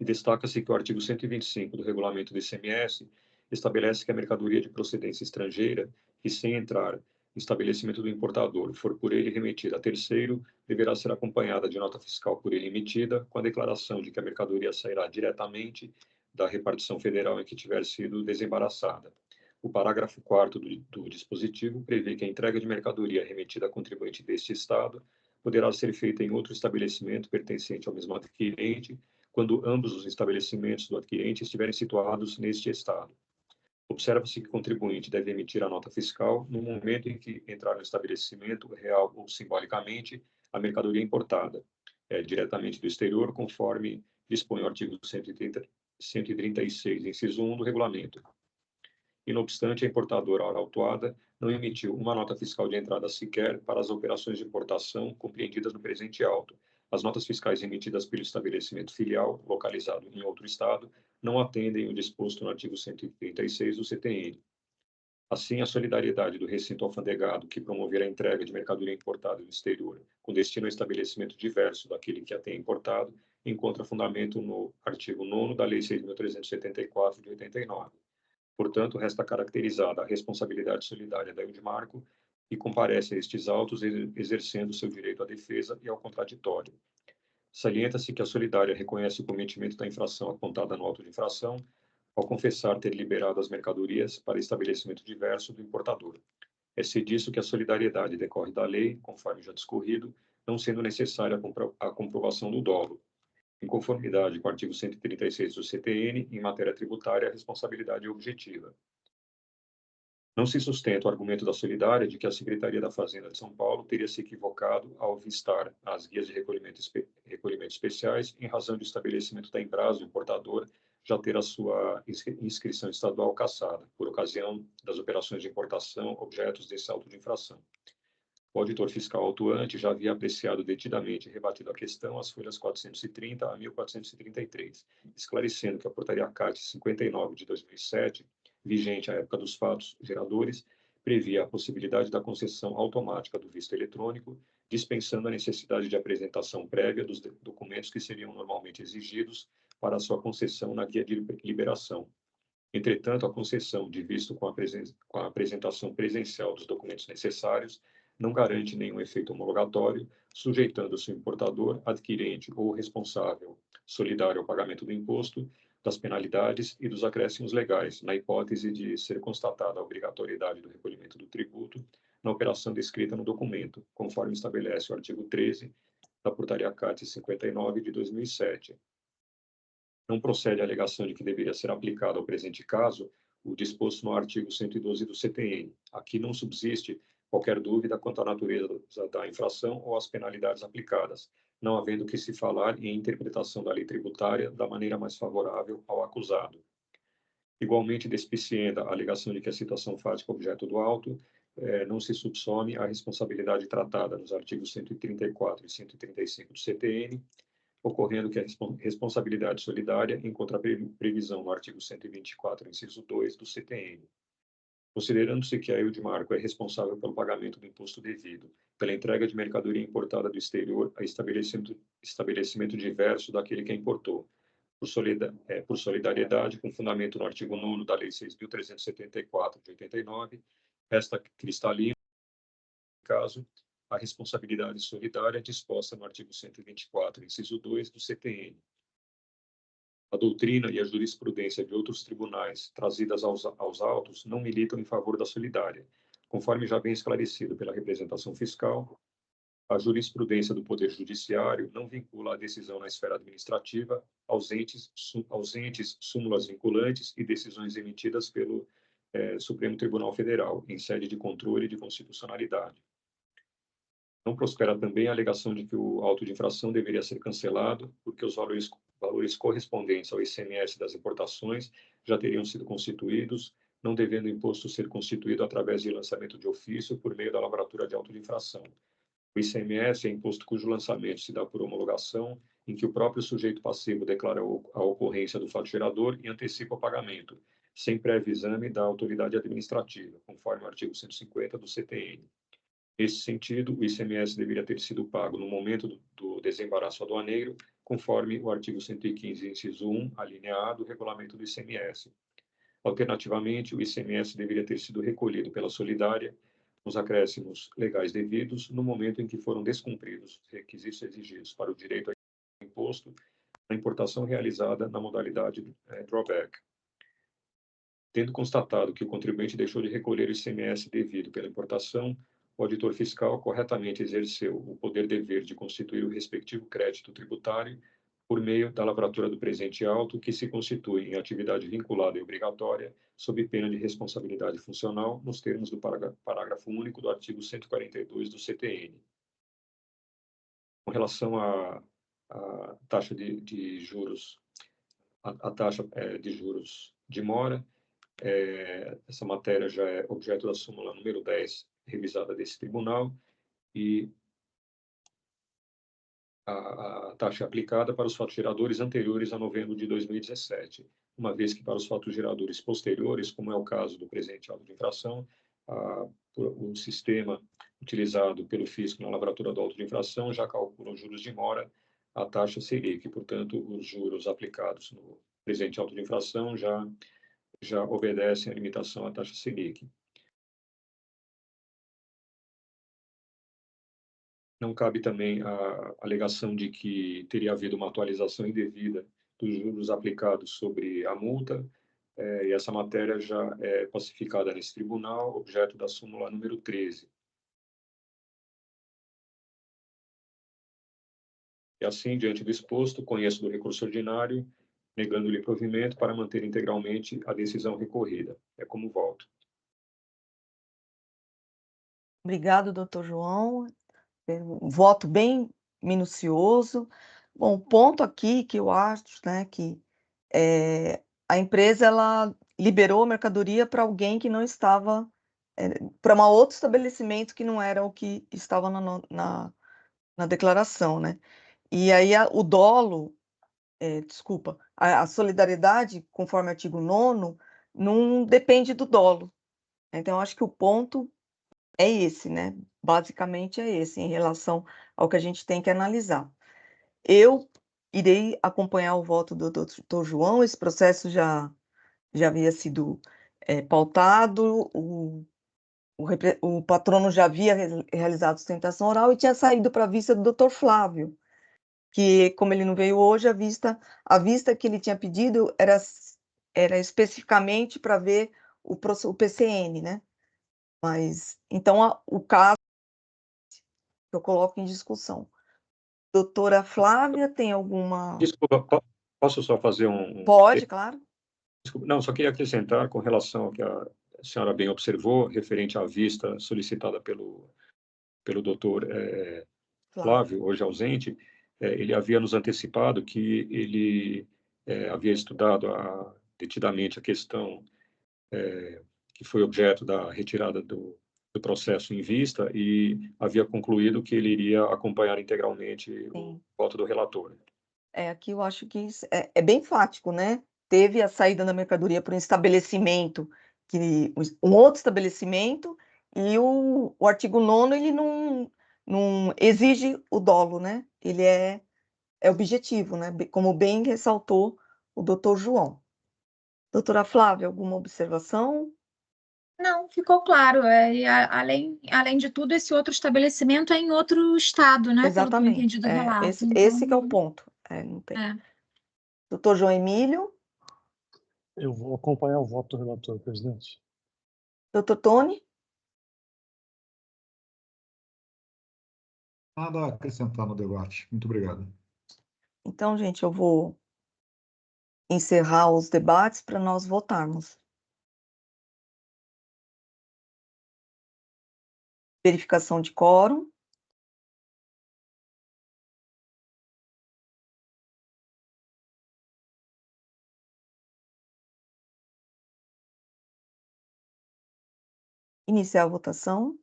E destaca-se que o artigo 125 do Regulamento do ICMS estabelece que a mercadoria de procedência estrangeira, que sem entrar no estabelecimento do importador for por ele remetida a terceiro, deverá ser acompanhada de nota fiscal por ele emitida, com a declaração de que a mercadoria sairá diretamente da repartição federal em que tiver sido desembaraçada. O parágrafo 4º do dispositivo prevê que a entrega de mercadoria remetida a contribuinte deste Estado poderá ser feita em outro estabelecimento pertencente ao mesmo adquirente, quando ambos os estabelecimentos do adquirente estiverem situados neste Estado. Observa-se que o contribuinte deve emitir a nota fiscal no momento em que entrar no estabelecimento, real ou simbolicamente, a mercadoria importada, diretamente do exterior, conforme dispõe o artigo 136, inciso 1 do regulamento. E, não obstante, a importadora autuada não emitiu uma nota fiscal de entrada sequer para as operações de importação compreendidas no presente auto. As notas fiscais emitidas pelo estabelecimento filial, localizado em outro estado, não atendem o disposto no artigo 136 do CTN. Assim, a solidariedade do recinto alfandegado que promover a entrega de mercadoria importada do exterior com destino a estabelecimento diverso daquele que a tenha importado encontra fundamento no artigo 9º da Lei 6.374 de 89. Portanto, resta caracterizada a responsabilidade solidária da Eudimarco e comparece a estes autos exercendo seu direito à defesa e ao contraditório. Salienta-se que a solidária reconhece o cometimento da infração apontada no auto de infração ao confessar ter liberado as mercadorias para estabelecimento diverso do importador. É-se disso que a solidariedade decorre da lei, conforme já discorrido, não sendo necessária a comprovação do dolo. Em conformidade com o artigo 136 do CTN, em matéria tributária, a responsabilidade é objetiva. Não se sustenta o argumento da solidária de que a Secretaria da Fazenda de São Paulo teria se equivocado ao vistar as guias de recolhimento especiais em razão do estabelecimento da Embrasa, o importador, já ter a sua inscrição estadual cassada, por ocasião das operações de importação objetos desse auto de infração. O auditor fiscal autuante já havia apreciado detidamente e rebatido a questão às folhas 430 a 1433, esclarecendo que a portaria CAT 59 de 2007, vigente à época dos fatos geradores, previa a possibilidade da concessão automática do visto eletrônico, dispensando a necessidade de apresentação prévia dos documentos que seriam normalmente exigidos para a sua concessão na guia de liberação. Entretanto, a concessão de visto com a apresentação presencial dos documentos necessários não garante nenhum efeito homologatório, sujeitando-se o importador, adquirente ou responsável solidário ao pagamento do imposto, das penalidades e dos acréscimos legais, na hipótese de ser constatada a obrigatoriedade do recolhimento do tributo na operação descrita no documento, conforme estabelece o artigo 13 da Portaria CAT 59 de 2007. Não procede a alegação de que deveria ser aplicado ao presente caso o disposto no artigo 112 do CTN. Aqui não subsiste qualquer dúvida quanto à natureza da infração ou às penalidades aplicadas, não havendo que se falar em interpretação da lei tributária da maneira mais favorável ao acusado. Igualmente despicienda a alegação de que a situação fática objeto do auto não se subsome à responsabilidade tratada nos artigos 134 e 135 do CTN, ocorrendo que a responsabilidade solidária encontra previsão no artigo 124, inciso 2 do CTN. Considerando-se que a Eudimarco é responsável pelo pagamento do imposto devido, pela entrega de mercadoria importada do exterior a estabelecimento diverso daquele que a importou, por solidariedade, com fundamento no artigo 9º da Lei 6.374, de 89, resta cristalino, no caso, a responsabilidade solidária disposta no artigo 124, inciso 2 do CTN. A doutrina e a jurisprudência de outros tribunais trazidas aos autos não militam em favor da solidária, conforme já bem esclarecido pela representação fiscal. A jurisprudência do Poder Judiciário não vincula a decisão na esfera administrativa ausentes súmulas vinculantes e decisões emitidas pelo Supremo Tribunal Federal, em sede de controle de constitucionalidade. Não prospera também a alegação de que o auto de infração deveria ser cancelado, porque os valores correspondentes ao ICMS das importações já teriam sido constituídos, não devendo o imposto ser constituído através de lançamento de ofício por meio da lavratura de auto de infração. O ICMS é imposto cujo lançamento se dá por homologação, em que o próprio sujeito passivo declara a ocorrência do fato gerador e antecipa o pagamento, sem prévio exame da autoridade administrativa, conforme o artigo 150 do CTN. Nesse sentido, o ICMS deveria ter sido pago no momento do desembaraço aduaneiro, conforme o artigo 115, inciso 1, alínea A do regulamento do ICMS. Alternativamente, o ICMS deveria ter sido recolhido pela solidária, nos acréscimos legais devidos, no momento em que foram descumpridos os requisitos exigidos para o direito ao imposto na importação realizada na modalidade drawback. Tendo constatado que o contribuinte deixou de recolher o ICMS devido pela importação, o auditor fiscal corretamente exerceu o poder-dever de constituir o respectivo crédito tributário por meio da lavratura do presente auto, que se constitui em atividade vinculada e obrigatória, sob pena de responsabilidade funcional, nos termos do parágrafo único do artigo 142 do CTN. Com relação à taxa de juros, a taxa de juros de mora, essa matéria já é objeto da súmula número 10, revisada desse tribunal, e a taxa aplicada para os fatos geradores anteriores a novembro de 2017, uma vez que para os fatos geradores posteriores, como é o caso do presente auto de infração, o sistema utilizado pelo fisco na lavratura do auto de infração já calcula os juros de mora, a taxa Selic, portanto, os juros aplicados no presente auto de infração já obedecem à limitação à taxa Selic. Não cabe também a alegação de que teria havido uma atualização indevida dos juros aplicados sobre a multa, e essa matéria já é pacificada nesse tribunal, objeto da súmula número 13. E assim, diante do exposto, conheço do recurso ordinário, negando-lhe provimento para manter integralmente a decisão recorrida. É como voto. Obrigado, doutor João. Um voto bem minucioso. Bom, ponto aqui que eu acho, né, que a empresa ela liberou a mercadoria para alguém que não estava, para um outro estabelecimento que não era o que estava na declaração, né? E aí o dolo, desculpa, a solidariedade, conforme o artigo 9º, não depende do dolo. Então, eu acho que o ponto é esse, né? Basicamente é esse, em relação ao que a gente tem que analisar. Eu irei acompanhar o voto do doutor João, esse processo já havia sido pautado, o patrono já havia realizado sustentação oral e tinha saído para a vista do doutor Flávio, que, como ele não veio hoje, a vista que ele tinha pedido era especificamente para ver o PCN, né? Mas, então, o caso que eu coloco em discussão. Doutora Flávia, tem alguma... Desculpa, posso só fazer Pode, claro. Desculpa, não, só queria acrescentar com relação ao que a senhora bem observou, referente à vista solicitada pelo doutor Flávio, hoje ausente, ele havia nos antecipado que ele havia estudado detidamente a questão que foi objeto da retirada do processo em vista e havia concluído que ele iria acompanhar integralmente o voto do relator. Aqui eu acho que isso é bem fático, né? Teve a saída da mercadoria para um estabelecimento, um outro estabelecimento, e o artigo 9º, ele não exige o dolo, né? Ele é objetivo, né? Como bem ressaltou o doutor João. Doutora Flávia, alguma observação? Não, ficou claro. Além de tudo, esse outro estabelecimento é em outro estado, né? Pelo que eu entendi Exatamente. do relato. Esse que é o ponto. Não tem. Doutor João Emílio. Eu vou acompanhar o voto do relator, presidente. Doutor Tony. Nada a acrescentar no debate. Muito obrigado. Então, gente, eu vou encerrar os debates para nós votarmos. Verificação de quórum. Iniciar a votação.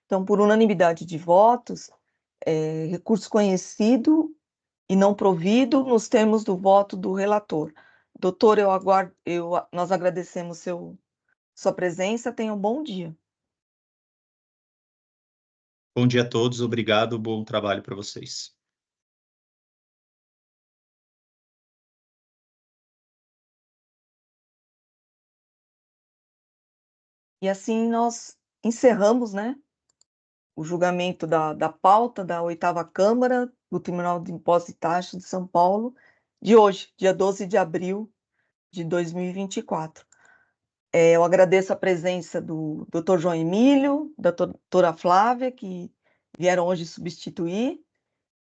Então, por unanimidade de votos, recurso conhecido e não provido nos termos do voto do relator. Doutor, nós agradecemos sua presença. Tenha um bom dia. Bom dia a todos, obrigado, bom trabalho para vocês. E assim nós encerramos, né, o julgamento da pauta da 8ª Câmara do Tribunal de Impostos e Taxas de São Paulo, de hoje, dia 12 de abril de 2024. Eu agradeço a presença do doutor João Emílio, da doutora Flávia, que vieram hoje substituir,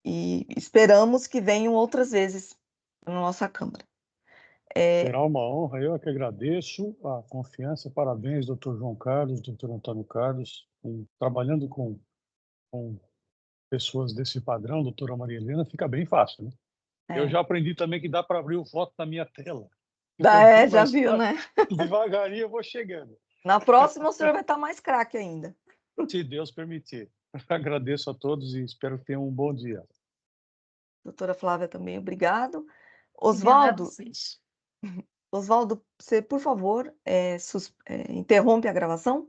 e esperamos que venham outras vezes na nossa Câmara. Será uma honra, eu que agradeço a confiança. Parabéns, doutor João Carlos, doutor Antônio Carlos, trabalhando com pessoas desse padrão, doutora Maria Helena, fica bem fácil, né? Eu já aprendi também que dá para abrir o voto na minha tela. Já viu, né? Devagarinho eu vou chegando. Na próxima o senhor vai estar mais craque ainda. Se Deus permitir. Agradeço a todos e espero que tenham um bom dia. Doutora Flávia também, obrigado. Oswaldo, você, por favor, interrompe a gravação?